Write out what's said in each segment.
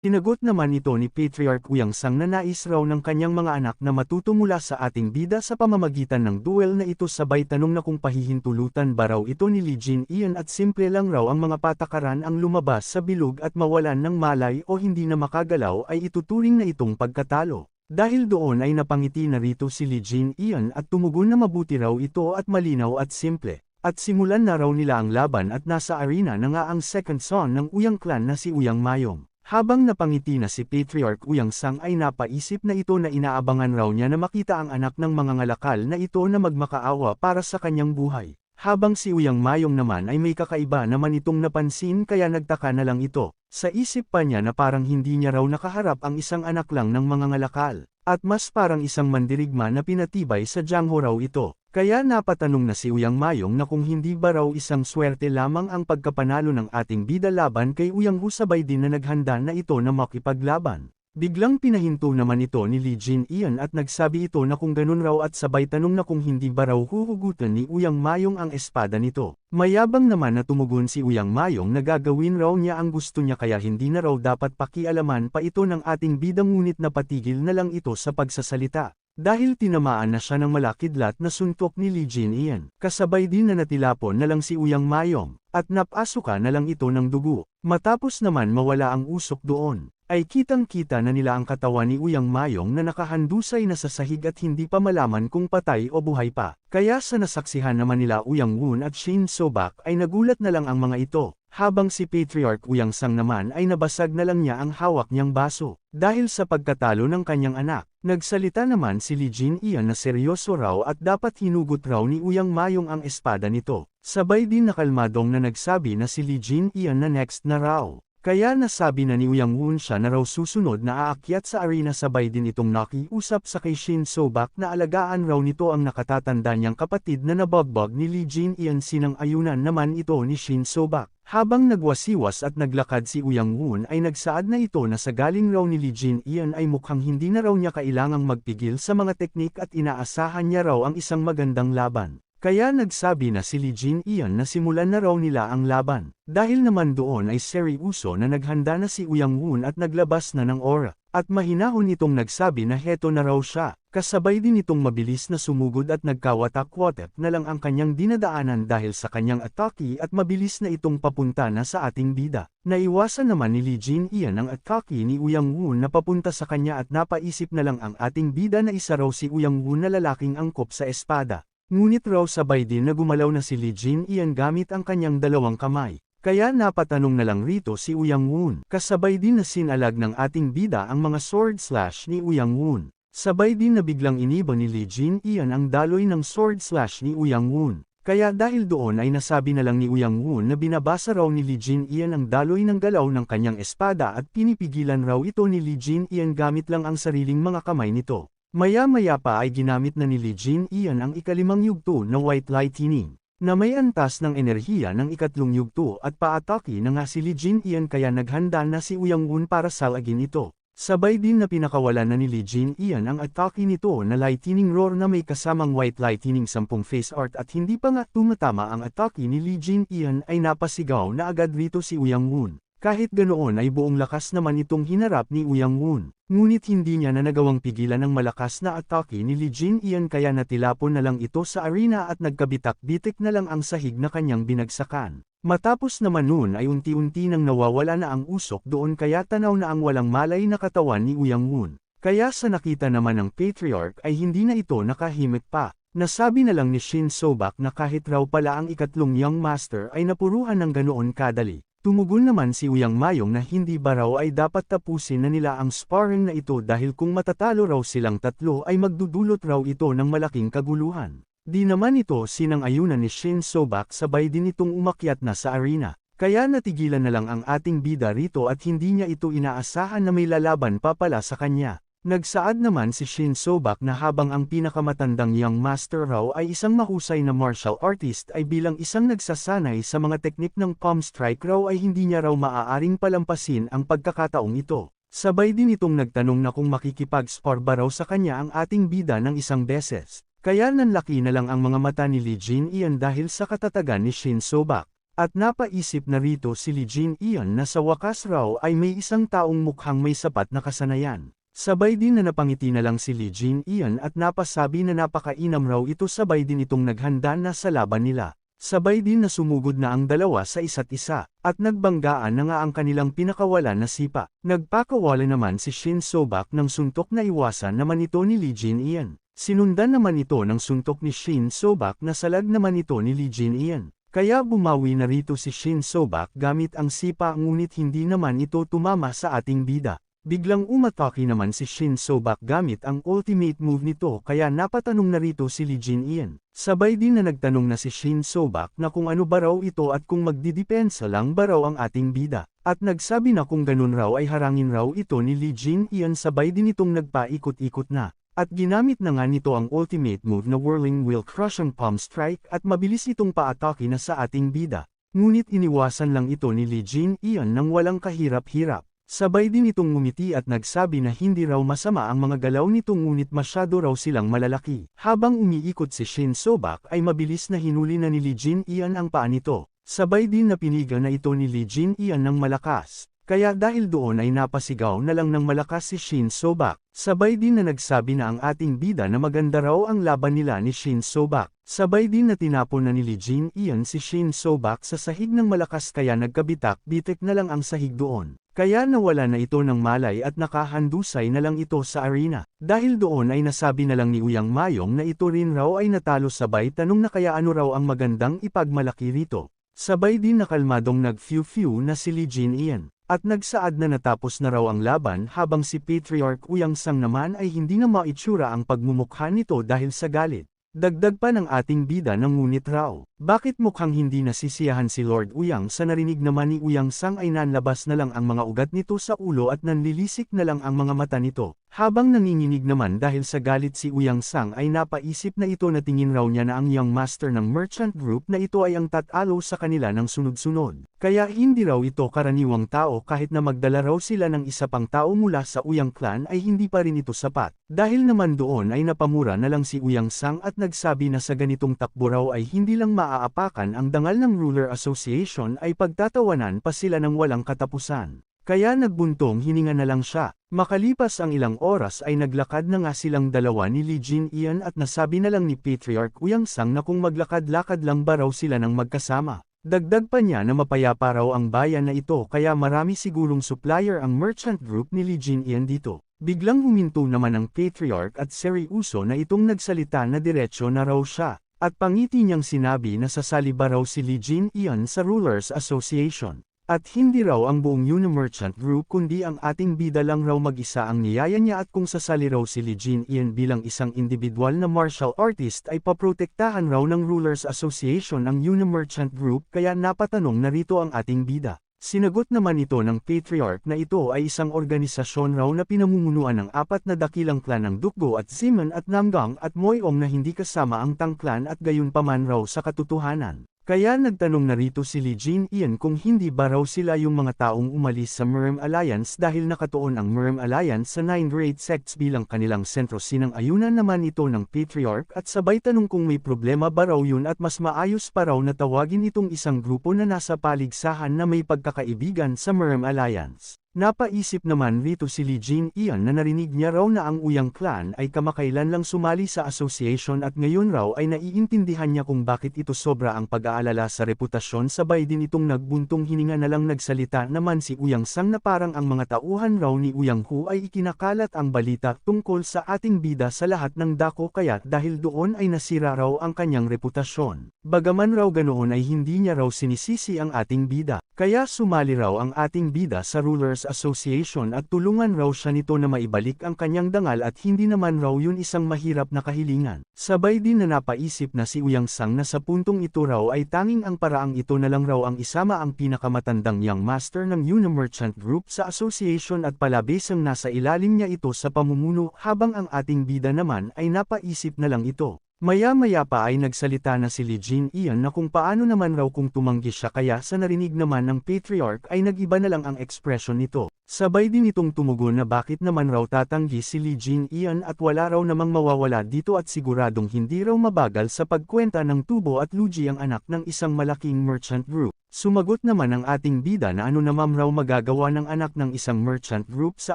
Tinagot naman ito ni Patriarch Uyang Sang na nais raw ng kanyang mga anak na matuto mula sa ating bida sa pamamagitan ng duel na ito, sabay tanong na kung pahihintulutan ba raw ito ni Lee Jin-ian at simple lang raw ang mga patakaran ang lumabas sa bilog at mawalan ng malay o hindi na makagalaw ay ituturing na itong pagkatalo. Dahil doon ay napangiti na rito si Lee Jin-ian at tumugon na mabuti raw ito at malinaw at simple. At simulan na raw nila ang laban at nasa arena na nga ang second son ng Uyang clan na si Uyang Mayong. Habang napangiti na si Patriarch Uyang Sang ay napaisip na ito na inaabangan raw niya na makita ang anak ng mga ngalakal na ito na magmakaawa para sa kanyang buhay. Habang si Uyang Mayong naman ay may kakaiba naman itong napansin kaya nagtaka na lang ito. Sa isip pa niya na parang hindi niya raw nakaharap ang isang anak lang ng mga ngalakal, at mas parang isang mandirigma na pinatibay sa Jiangho raw ito. Kaya napatanong na si Uyang Mayong na kung hindi ba raw isang swerte lamang ang pagkapanalo ng ating bida laban kay Uyang Hu, sabay din na naghanda na ito na makipaglaban. Biglang pinahinto naman ito ni Lee Jin-ian at nagsabi ito na kung ganun raw at sabay tanong na kung hindi ba raw huhugutan ni Uyang Mayong ang espada nito. Mayabang naman na tumugon si Uyang Mayong na gagawin raw niya ang gusto niya kaya hindi na raw dapat pakialaman pa ito ng ating bida, ngunit napatigil na lang ito sa pagsasalita. Dahil tinamaan na siya ng malakidlat na suntok ni Lee Jin-ian. Kasabay din na natilapon na lang si Uyang Mayong, at napasuka na lang ito ng dugo. Matapos naman mawala ang usok doon, ay kitang-kita na nila ang katawan ni Uyang Mayong na nakahandusay na sa sahig at hindi pa malaman kung patay o buhay pa. Kaya sa nasaksihan naman nila Uyang Woon at Shin So-bak ay nagulat na lang ang mga ito. Habang si Patriarch Uyang Sang naman ay nabasag na lang niya ang hawak niyang baso. Dahil sa pagkatalo ng kanyang anak, nagsalita naman si Lee Jin-ian na seryoso raw at dapat hinugot raw ni Uyang Mayong ang espada nito. Sabay din nakalmadong na nagsabi na si Lee Jin-ian na next na raw. Kaya nasabi na ni Uyang Woon siya na raw susunod na aakyat sa arena, sabay din itong nakiusap sa kay Shin So-bak na alagaan raw nito ang nakatatanda niyang kapatid na nabagbag ni Lee Jin-ian. Sinang-ayunan naman ito ni Shin So-bak. Habang nagwasiwas at naglakad si Uyang Woon ay nagsaad na ito na sa galing raw ni Lee Jin-ian ay mukhang hindi na raw niya kailangang magpigil sa mga teknik at inaasahan niya raw ang isang magandang laban. Kaya nagsabi na si Lee Jin-ian na simulan na raw nila ang laban. Dahil naman doon ay seryoso na naghanda na si Uyang Woon at naglabas na ng aura. At mahinahon itong nagsabi na heto na raw siya. Kasabay din itong mabilis na sumugod at nagkawatak-watak na lang ang kanyang dinadaanan dahil sa kanyang atake at mabilis na itong papunta na sa ating bida. Naiwasan naman ni Lee Jin-ian ang atake ni Uyang Woon na papunta sa kanya at napaisip na lang ang ating bida na isa raw si Uyang Woon na lalaking angkop sa espada. Ngunit raw sabay din na gumalaw na si Lee Jin-ian gamit ang kanyang dalawang kamay. Kaya napatanong na lang rito si Uyang Woon. Kasabay din na sinalag ng ating bida ang mga sword slash ni Uyang Woon. Sabay din na biglang iniba ni Lee Jin-ian ang daloy ng sword slash ni Uyang Woon. Kaya dahil doon ay nasabi na lang ni Uyang Woon na binabasa raw ni Lee Jin-ian ang daloy ng galaw ng kanyang espada at pinipigilan raw ito ni Lee Jin-ian gamit lang ang sariling mga kamay nito. Maya-maya pa ay ginamit na ni Lee Jin-ian ang ikalimang yugto na White Lightning, na may antas ng enerhiya ng ikatlong yugto at paatake na nga si Lee Jin-ian, kaya naghanda na si Uyang Woon para salagin ito. Sabay din na pinakawalan na ni Lee Jin-ian ang atake nito na Lightning Roar na may kasamang White Lightning 10 face art, at hindi pa nga tumatama ang atake ni Lee Jin-ian ay napasigaw na agad rito si Uyang Woon. Kahit ganoon ay buong lakas naman itong hinarap ni Uyang Woon. Ngunit hindi niya na nagawang pigilan ang malakas na atake ni Lee Jin-ian, kaya natilapon na lang ito sa arena at nagkabitak-bitik na lang ang sahig na kanyang binagsakan. Matapos naman noon ay unti-unti nang nawawala na ang usok doon, kaya tanaw na ang walang malay na katawan ni Uyang Woon. Kaya sa nakita naman ng Patriarch ay hindi na ito nakahimik pa. Nasabi na lang ni Shin So-bak na kahit raw pala ang ikatlong Young Master ay napuruhan ng ganoon kadali. Tumugon naman si Uyang Mayong na hindi ba raw ay dapat tapusin na nila ang sparring na ito dahil kung matatalo raw silang tatlo ay magdudulot raw ito ng malaking kaguluhan. Di naman ito sinang-ayunan ni Shin So-bak, sabay din itong umakyat na sa arena. Kaya natigilan na lang ang ating bida rito at hindi niya ito inaasahan na may lalaban pa pala sa kanya. Nagsaad naman si Shin So-bak na habang ang pinakamatandang Young Master raw ay isang mahusay na martial artist ay bilang isang nagsasanay sa mga teknik ng palm strike raw ay hindi niya raw maaaring palampasin ang pagkakataong ito. Sabay din itong nagtanong na kung makikipag-spar ba raw sa kanya ang ating bida ng isang beses. Kaya nanlaki na lang ang mga mata ni Lee Jin-ian dahil sa katatagan ni Shin So-bak. At napaisip na rito si Lee Jin-ian na sa wakas raw ay may isang taong mukhang may sapat na kasanayan. Sabay din na napangiti na lang si Lee Jin-ian at napasabi na napakainam raw ito, sabay din itong naghanda na sa laban nila. Sabay din na sumugod na ang dalawa sa isa't isa, at nagbanggaan na nga ang kanilang pinakawalan na sipa. Nagpakawala naman si Shin So-bak ng suntok na iwasan naman ito ni Lee Jin-ian. Sinundan naman ito ng suntok ni Shin So-bak na salag naman ito ni Lee Jin-ian. Kaya bumawi na rito si Shin So-bak gamit ang sipa, ngunit hindi naman ito tumama sa ating bida. Biglang umatake naman si Shin So-bak gamit ang ultimate move nito, kaya napatanong na rito si Lee Jin-ian. Sabay din na nagtanong na si Shin So-bak na kung ano ba raw ito at kung magdidepensa lang ba raw ang ating bida. At nagsabi na kung ganun raw ay harangin raw ito ni Lee Jin-ian, sabay din itong nagpaikot-ikot na. At ginamit na nga nito ang ultimate move na Whirling Wheel Crushing Palm Strike at mabilis itong paatake na sa ating bida. Ngunit iniwasan lang ito ni Lee Jin-ian nang walang kahirap-hirap. Sabay din itong ngumiti at nagsabi na hindi raw masama ang mga galaw nito, ngunit masyado raw silang malalaki. Habang umiikot si Shin So-bak ay mabilis na hinuli na ni Lee Jin-ian ang paa nito. Sabay din na piniga na ito ni Lee Jin-ian ng malakas. Kaya dahil doon ay napasigaw na lang ng malakas si Shin So-bak. Sabay din na nagsabi na ang ating bida na maganda raw ang laban nila ni Shin So-bak. Sabay din na tinapon na ni Lee Jin-ian si Shin So-bak sa sahig ng malakas, kaya nagkabitak-bitik na lang ang sahig doon. Kaya nawala na ito ng malay at nakahandusay na lang ito sa arena. Dahil doon ay nasabi na lang ni Uyang Mayong na ito rin raw ay natalo, sabay tanong na kaya ano raw ang magandang ipagmalaki rito. Sabay din na kalmadong nag-fiu-fiu na si Lee Jin-ian. At nagsaad na natapos na raw ang laban, habang si Patriarch Uyang Sang naman ay hindi na maitsura ang pagmumukha nito dahil sa galit. Dagdag pa ng ating bida na ngunit raw, bakit mukhang hindi nasisiyahan si Lord Uyang sa narinig naman ni Uyang Sang ay nanlabas na lang ang mga ugat nito sa ulo at nanlilisik na lang ang mga mata nito. Habang nanginginig naman dahil sa galit si Uyang Sang ay napaisip na ito na tingin raw niya na ang young master ng merchant group na ito ay ang tatalo sa kanila ng sunod-sunod. Kaya hindi raw ito karaniwang tao, kahit na magdala raw sila ng isa pang tao mula sa Uyang clan ay hindi pa rin ito sapat. Dahil naman doon ay napamura na lang si Uyang Sang at nagsabi na sa ganitong takbo raw ay hindi lang maaapakan ang dangal ng Ruler Association ay pagtatawanan pa sila ng walang katapusan. Kaya nagbuntong hininga na lang siya. Makalipas ang ilang oras ay naglakad na nga silang dalawa ni Lee Jin-ian at nasabi na lang ni Patriarch Uyang Sang na kung maglakad-lakad lang ba raw sila ng magkasama. Dagdag pa niya na mapayapa raw ang bayan na ito, kaya marami sigurong supplier ang merchant group ni Lee Jin-ian dito. Biglang huminto naman ang Patriarch at seryoso na itong nagsalita na diretsyo na raw siya. At pangiti niyang sinabi na sasali ba raw si Lee Jin-ian sa Rulers Association. At hindi raw ang buong Unimerchant Group kundi ang ating bida lang raw mag-isa ang niyaya niya, at kung sasali raw si Lee Jin-ian bilang isang individual na martial artist ay paprotektahan raw ng Rulers Association ang Unimerchant Group, kaya napatanong na rito ang ating bida. Sinagot naman ito ng Patriarch na ito ay isang organisasyon raw na pinamumunuan ng apat na dakilang clan ng Dukgo at Simon at Namgang at Moyong na hindi kasama ang Tang clan, at gayon paman raw sa katotohanan. Kaya nagtanong na rito si Lee Jin-ian kung hindi ba raw sila yung mga taong umalis sa Merm Alliance dahil nakatuon ang Merm Alliance sa 9 great sects bilang kanilang sentro. Sinang-ayunan naman ito ng Patriarch at sabay tanong kung may problema ba raw yun at mas maayos pa raw na tawagin itong isang grupo na nasa paligsahan na may pagkakaibigan sa Merm Alliance. Napaisip naman rito si Lee Jin-ian na narinig niya raw na ang Uyang clan ay kamakailan lang sumali sa association at ngayon raw ay naiintindihan niya kung bakit ito sobra ang pag-aalala sa reputasyon. Sabay din itong nagbuntong hininga na lang nagsalita naman si Uyang Sang na parang ang mga tauhan raw ni Uyang Hu ay ikinakalat ang balita tungkol sa ating bida sa lahat ng dako, kaya dahil doon ay nasira raw ang kanyang reputasyon. Bagaman raw ganoon ay hindi niya raw sinisisi ang ating bida. Kaya sumali raw ang ating bida sa Rulers Association at tulungan raw siya nito na maibalik ang kanyang dangal, at hindi naman raw yun isang mahirap na kahilingan. Sabay din na napaisip na si Uyang Sang na sa puntong ito raw ay tanging ang paraang ito na lang raw ang isama ang pinakamatandang young master ng Unimerchant Group sa association at palabisang nasa ilalim niya ito sa pamumuno, habang ang ating bida naman ay napaisip na lang ito. Maya-maya pa ay nagsalita na si Lee Jin-ian na kung paano naman raw kung tumanggi siya kaya sa narinig naman ng patriarch ay nag-iba na lang ang ekspresyon nito. Sabay din itong tumugon na bakit naman raw tatanggi si Lee Jin-ian at wala raw namang mawawala dito at siguradong hindi raw mabagal sa pagkwenta ng tubo at lugi ang anak ng isang malaking merchant group. Sumagot naman ang ating bida na ano naman raw magagawa ng anak ng isang merchant group sa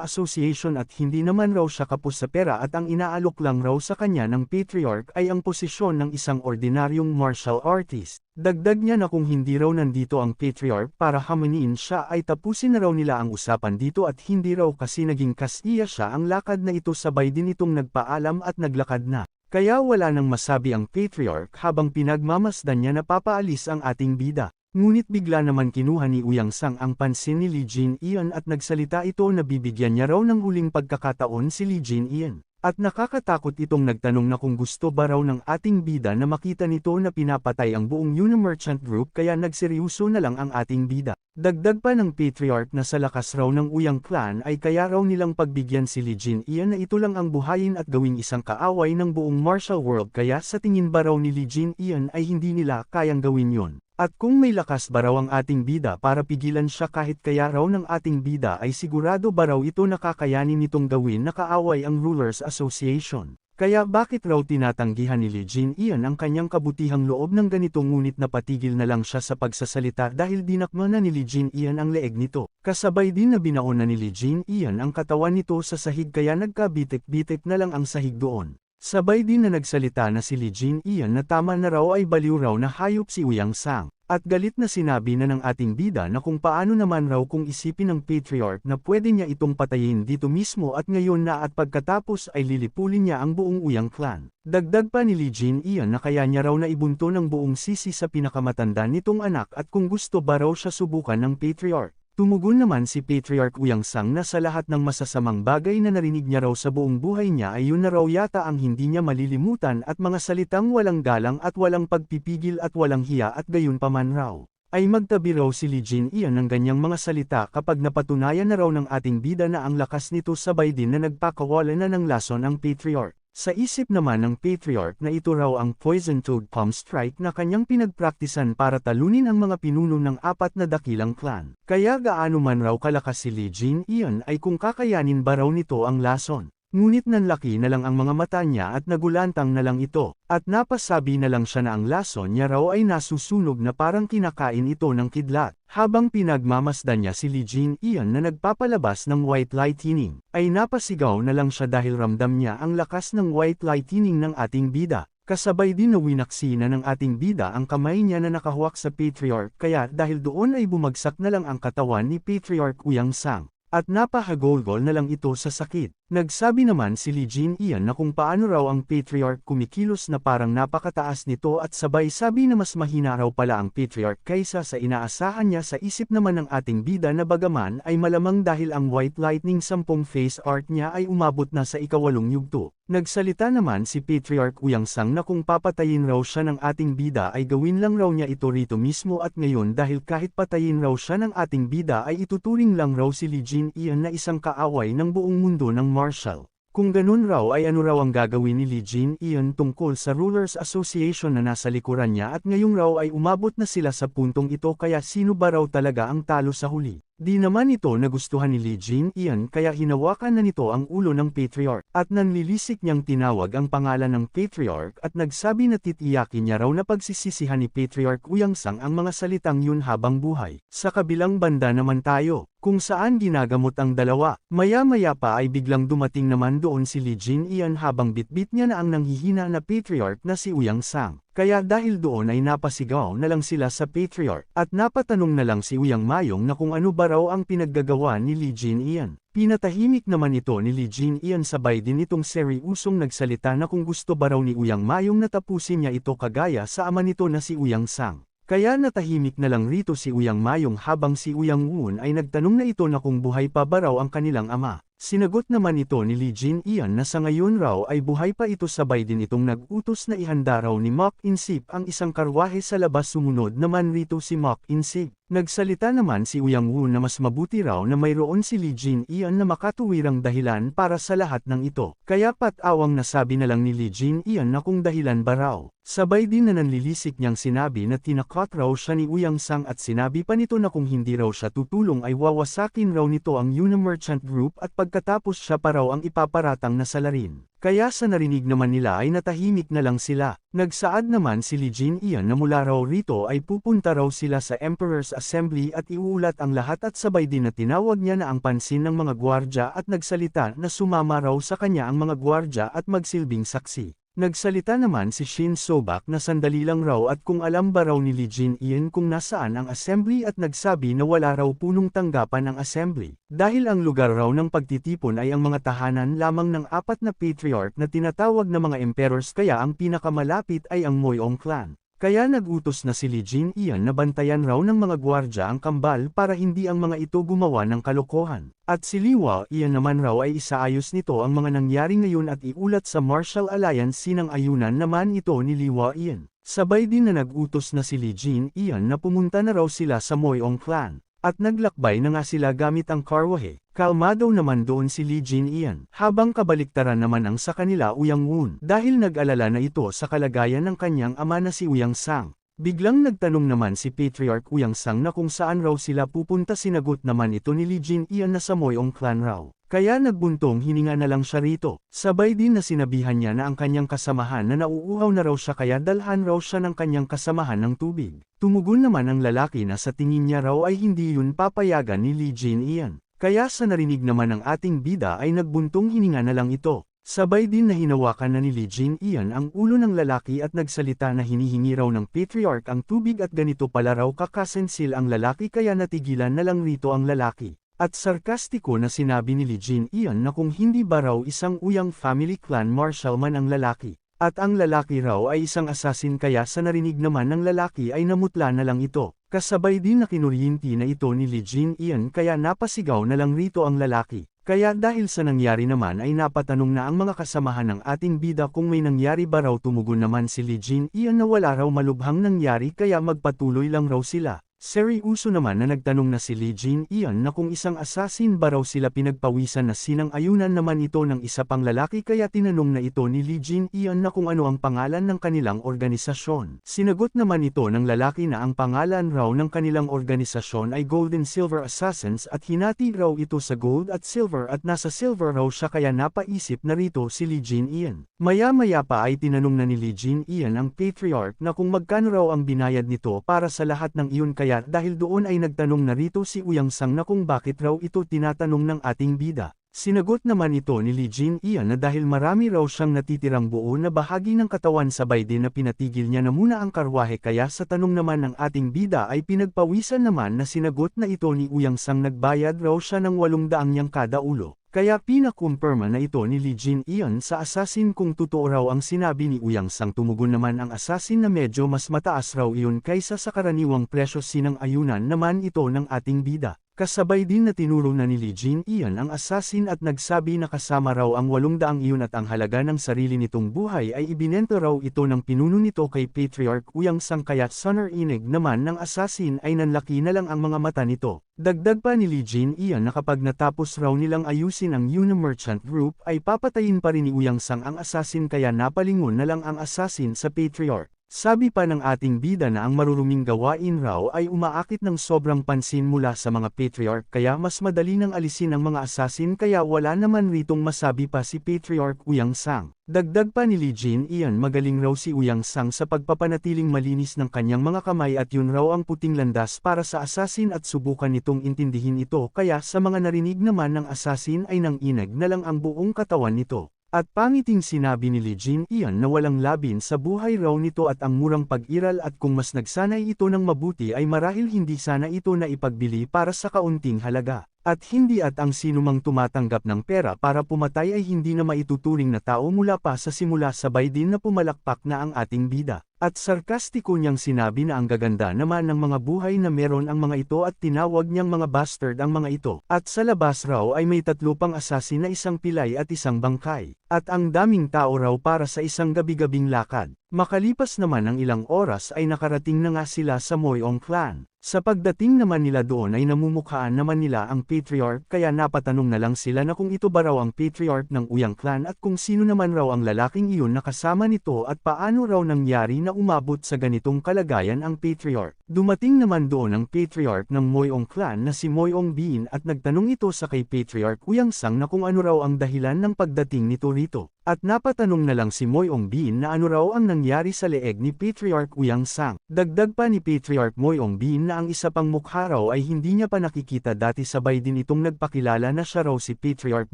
association at hindi naman raw siya kapos sa pera at ang inaalok lang raw sa kanya ng patriarch ay ang posisyon ng isang ordinaryong martial artist. Dagdag niya na kung hindi raw nandito ang patriarch para hamuniin siya ay tapusin na raw nila ang usapan dito at hindi raw kasi naging kasiya siya ang lakad na ito sabay din itong nagpaalam at naglakad na. Kaya wala nang masabi ang patriarch habang pinagmamasdan niya na papaalis ang ating bida. Ngunit bigla naman kinuha ni Uyang Sang ang pansin ni Lee Jin-ian at nagsalita ito na bibigyan niya raw ng huling pagkakataon si Lee Jin-ian. At nakakatakot itong nagtanong na kung gusto ba raw ng ating bida na makita nito na pinapatay ang buong Yuna Merchant Group kaya nagseryoso na lang ang ating bida. Dagdag pa ng patriarch na sa lakas raw ng Uyang clan ay kaya raw nilang pagbigyan si Lee Jin-ian na ito lang ang buhayin at gawing isang kaaway ng buong martial world kaya sa tingin ba raw ni Lee Jin-ian ay hindi nila kayang gawin yon. At kung may lakas ba raw ang ating bida para pigilan siya kahit kaya raw ng ating bida ay sigurado ba raw ito nakakayanin nitong gawin na kaaway ang Rulers Association. Kaya bakit raw tinatanggihan ni Lee Jin-ian ang kanyang kabutihang loob ng ganito ngunit napatigil na lang siya sa pagsasalita dahil dinakma na ni Lee Jin-ian ang leeg nito. Kasabay din na binaon na ni Lee Jin-ian ang katawan nito sa sahig kaya nagkabitik-bitik na lang ang sahig doon. Sabay din na nagsalita na si Lee Jin-ian na tama na raw ay baliw raw na hayop si Uyang Sang. At galit na sinabi na ng ating bida na kung paano naman raw kung isipin ng patriarch na pwede niya itong patayin dito mismo at ngayon na at pagkatapos ay lilipulin niya ang buong Uyang clan. Dagdag pa ni Lee Jin-ian na kaya niya raw na ibunto ng buong sisi sa pinakamatanda nitong anak at kung gusto ba raw siya subukan ng patriarch. Tumugon naman si Patriarch Uyang Sang na sa lahat ng masasamang bagay na narinig niya raw sa buong buhay niya ay yun na raw yata ang hindi niya malilimutan at mga salitang walang galang at walang pagpipigil at walang hiya at gayon paman raw. Ay magtabi raw si Lee Jin-ian ng ganyang mga salita kapag napatunayan na raw ng ating bida na ang lakas nito sabay din na nagpakawala na ng lason ang Patriarch. Sa isip naman ng patriarch na ito raw ang Poison Toad Palm Strike na kanyang pinagpraktisan para talunin ang mga pinuno ng apat na dakilang clan. Kaya gaano man raw kalakas si Lee Jin-ian ay kung kakayanin ba raw nito ang lason. Ngunit nanlaki na lang ang mga mata niya at nagulantang na lang ito, at napasabi na lang siya na ang lason niya raw ay nasusunog na parang kinakain ito ng kidlat. Habang pinagmamasdan niya si Lee Jin-ian na nagpapalabas ng white lightning, ay napasigaw na lang siya dahil ramdam niya ang lakas ng white lightning ng ating bida. Kasabay din na winaksi na ng ating bida ang kamay niya na nakahuwak sa patriarch kaya dahil doon ay bumagsak na lang ang katawan ni Patriarch Uyang Sang. At napahagolgol na lang ito sa sakit. Nagsabi naman si Lee Jin-ian na kung paano raw ang patriarch kumikilos na parang napakataas nito at sabay sabi na mas mahina raw pala ang patriarch kaysa sa inaasahan niya sa isip naman ng ating bida na bagaman ay malamang dahil ang white lightning 10 face art niya ay umabot na sa ika-8 yugto. Nagsalita naman si Patriarch Uyang Sang na kung papatayin raw siya ng ating bida ay gawin lang raw niya ito rito mismo at ngayon dahil kahit patayin raw siya ng ating bida ay ituturing lang raw si Lee Jin-ian na isang kaaway ng buong mundo ng martial. Kung ganun raw ay ano raw ang gagawin ni Lee Jin-ian tungkol sa Rulers Association na nasa likuran niya at ngayong raw ay umabot na sila sa puntong ito kaya sino ba raw talaga ang talo sa huli. Di naman ito nagustuhan ni Lee Jin-ian kaya hinawakan na nito ang ulo ng patriarch at nanlilisik niyang tinawag ang pangalan ng patriarch at nagsabi na titiyakin niya raw na pagsisisihan ni Patriarch Uyang Sang ang mga salitang yun habang buhay. Sa kabilang banda naman tayo, kung saan ginagamot ang dalawa. Maya-maya pa ay biglang dumating naman doon si Lee Jin-ian habang bitbit niya na ang nanghihina na patriarch na si Uyang Sang. Kaya dahil doon ay napasigaw na lang sila sa patriarch at napatanong na lang si Uyang Mayong na kung ano ba raw ang pinaggagawa ni Lee Jin-ian. Pinatahimik naman ito ni Lee Jin-ian sabay din itong seryosong nagsalita na kung gusto ba raw ni Uyang Mayong na tapusin niya ito kagaya sa ama nito na si Uyang Sang. Kaya natahimik na lang rito si Uyang Mayong habang si Uyang Woon ay nagtanong na ito na kung buhay pa ba raw ang kanilang ama. Sinagot naman ito ni Lee Jin-ian na sa ngayon raw ay buhay pa ito sabay din itong nag-utos na ihanda raw ni Mok In-sip ang isang karwahe sa labas sumunod naman rito si Mok In-sip. Nagsalita naman si Uyang Wu na mas mabuti raw na mayroon si Lee Jin-ian na makatuwirang dahilan para sa lahat ng ito. Kaya pat-awang nasabi na lang ni Lee Jin-ian na kung dahilan ba raw. Sabay din na nanlilisik niyang sinabi na tinakot raw siya ni Uyang Sang at sinabi pa nito na kung hindi raw siya tutulong ay wawasakin raw nito ang Yuna Merchant Group at pagkatapos siya pa raw ang ipaparatang na salarin. Kaya sa narinig naman nila ay natahimik na lang sila. Nagsaad naman si Lee Jin-ian na mula raw rito ay pupunta raw sila sa Emperor's Assembly at iuulat ang lahat at sabay din na tinawag niya na ang pansin ng mga gwardya at nagsalita na sumama raw sa kanya ang mga gwardya at magsilbing saksi. Nagsalita naman si Shin So-bak na sandali lang raw at kung alam ba raw ni Lee Jin-ian kung nasaan ang assembly at nagsabi na wala raw punong tanggapan ang assembly. Dahil ang lugar raw ng pagtitipon ay ang mga tahanan lamang ng 4 na patriarch na tinatawag na mga emperors kaya ang pinakamalapit ay ang Moyong clan. Kaya nag-utos na si Lee Jin-ian na bantayan raw ng mga gwardya ang kambal para hindi ang mga ito gumawa ng kalokohan. At si Lee Wao-ian naman raw ay isaayos nito ang mga nangyari ngayon at iulat sa Martial Alliance sinang-ayunan naman ito ni Lee Wao-ian. Sabay din na nag-utos na si Lee Jin-ian na pumunta na raw sila sa Moyong clan. At naglakbay na nga sila gamit ang karwahe. Kalmado naman doon si Lee Jin-ian, habang kabaliktaran naman ang sa kanila Uyang Woon dahil nag-alala na ito sa kalagayan ng kanyang ama na si Uyang Sang. Biglang nagtanong naman si Patriarch Uyang Sang na kung saan raw sila pupunta sinagot naman ito ni Lee Jin-ian na sa Moyong clan raw. Kaya nagbuntong hininga na lang siya rito. Sabay din na sinabihan niya na ang kanyang kasamahan na nauuhaw na raw siya kaya dalhan raw siya ng kanyang kasamahan ng tubig. Tumugon naman ang lalaki na sa tingin niya raw ay hindi yun papayagan ni Lee Jin-ian. Kaya sa narinig naman ng ating bida ay nagbuntong hininga na lang ito. Sabay din na hinawakan na ni Lee Jin-ian ang ulo ng lalaki at nagsalita na hinihingi raw ng patriarch ang tubig at ganito pala raw kakasensil ang lalaki kaya natigilan na lang rito ang lalaki. At sarkastiko na sinabi ni Lee Jin-ian na kung hindi ba raw isang Uyang family clan marshal man ang lalaki. At ang lalaki raw ay isang assassin kaya sa narinig naman ng lalaki ay namutla na lang ito. Kasabay din na kinuryinti na ito ni Lee Jin-ian kaya napasigaw na lang rito ang lalaki. Kaya dahil sa nangyari naman ay napatanong na ang mga kasamahan ng ating bida kung may nangyari ba raw tumugon naman si Lee Jin-ian na wala raw malubhang nangyari kaya magpatuloy lang raw sila. Seryoso naman na nagtanong na si Lee Jin-ian na kung isang assassin ba raw sila pinagpawisan na sinang-ayunan naman ito ng isa pang lalaki kaya tinanong na ito ni Lee Jin-ian na kung ano ang pangalan ng kanilang organisasyon. Sinagot naman ito ng lalaki na ang pangalan raw ng kanilang organisasyon ay Gold and Silver Assassins at hinati raw ito sa gold at silver at nasa silver raw siya kaya napaisip na rito si Lee Jin-ian. Maya-maya pa ay tinanong na ni Lee Jin-ian ang patriarch na kung magkano raw ang binayad nito para sa lahat ng iyon kaya dahil doon ay nagtanong na rito si Uyang Sang na kung bakit raw ito tinatanong ng ating bida. Sinagot naman ito ni Lee Jin-ian na dahil marami raw siyang natitirang buo na bahagi ng katawan sabay din na pinatigil niya na muna ang karwahe kaya sa tanong naman ng ating bida ay pinagpawisan naman na sinagot na ito ni Uyang Sang nagbayad raw siya ng 800 yang kada ulo. Kaya pinakumpirma na ito ni Lee Jin-ian sa assassin kung totoo raw ang sinabi ni Uyang Sang. Tumugon naman ang assassin na medyo mas mataas raw iyon kaysa sa karaniwang presyo sinang-ayunan naman ito ng ating bida. Kasabay din na tinuro na ni Lee Jin-ian ang assassin at nagsabi na kasama raw ang 800 iyon at ang halaga ng sarili nitong buhay ay ibinenta raw ito ng pinuno nito kay Patriarch Uyang Sang kaya sa narinig naman ng assassin ay nanlaki na lang ang mga mata nito. Dagdag pa ni Lee Jin-ian na kapag natapos raw nilang ayusin ang Yuna Merchant Group ay papatayin pa rin ni Uyang Sang ang assassin kaya napalingon na lang ang assassin sa Patriarch. Sabi pa ng ating bida na ang maruruming gawain raw ay umaakit ng sobrang pansin mula sa mga patriarch kaya mas madali nang alisin ang mga assassin kaya wala naman ritong masabi pa si Patriarch Uyang Sang. Dagdag pa ni Lee Jin-ian magaling raw si Uyang Sang sa pagpapanatiling malinis ng kanyang mga kamay at yun raw ang puting landas para sa assassin at subukan nitong intindihin ito kaya sa mga narinig naman ng assassin ay nanginag na lang ang buong katawan nito. At pangiting sinabi ni Lee Jin-ian na walang labin sa buhay raw nito at ang murang pag-iral at kung mas nagsanay ito ng mabuti ay marahil hindi sana ito na ipagbili para sa kaunting halaga. At hindi at ang sinumang tumatanggap ng pera para pumatay ay hindi na maituturing na tao mula pa sa simula sabay din na pumalakpak na ang ating bida. At sarkastiko niyang sinabi na ang gaganda naman ng mga buhay na meron ang mga ito at tinawag niyang mga bastard ang mga ito. At sa labas raw ay may 3 pang assassin na isang pilay at isang bangkay. At ang daming tao raw para sa isang gabi-gabing lakad. Makalipas naman ang ilang oras ay nakarating na nga sila sa Moyong clan. Sa pagdating naman nila doon ay namumukhaan naman nila ang Patriarch kaya napatanong na lang sila na kung ito ba raw ang Patriarch ng Uyang Clan at kung sino naman raw ang lalaking iyon na kasama nito at paano raw nangyari na umabot sa ganitong kalagayan ang Patriarch. Dumating naman doon ang Patriarch ng Moyong Clan na si Moyong Bin at nagtanong ito sa kay Patriarch Uyang Sang na kung ano raw ang dahilan ng pagdating nito rito. At napatanong na lang si Moyong Bin na ano raw ang nangyari sa leeg ni Patriarch Uyang Sang. Dagdag pa ni Patriarch Moyong Bin na ang isa pang mukha raw ay hindi niya pa nakikita dati sabay din itong nagpakilala na siya raw si Patriarch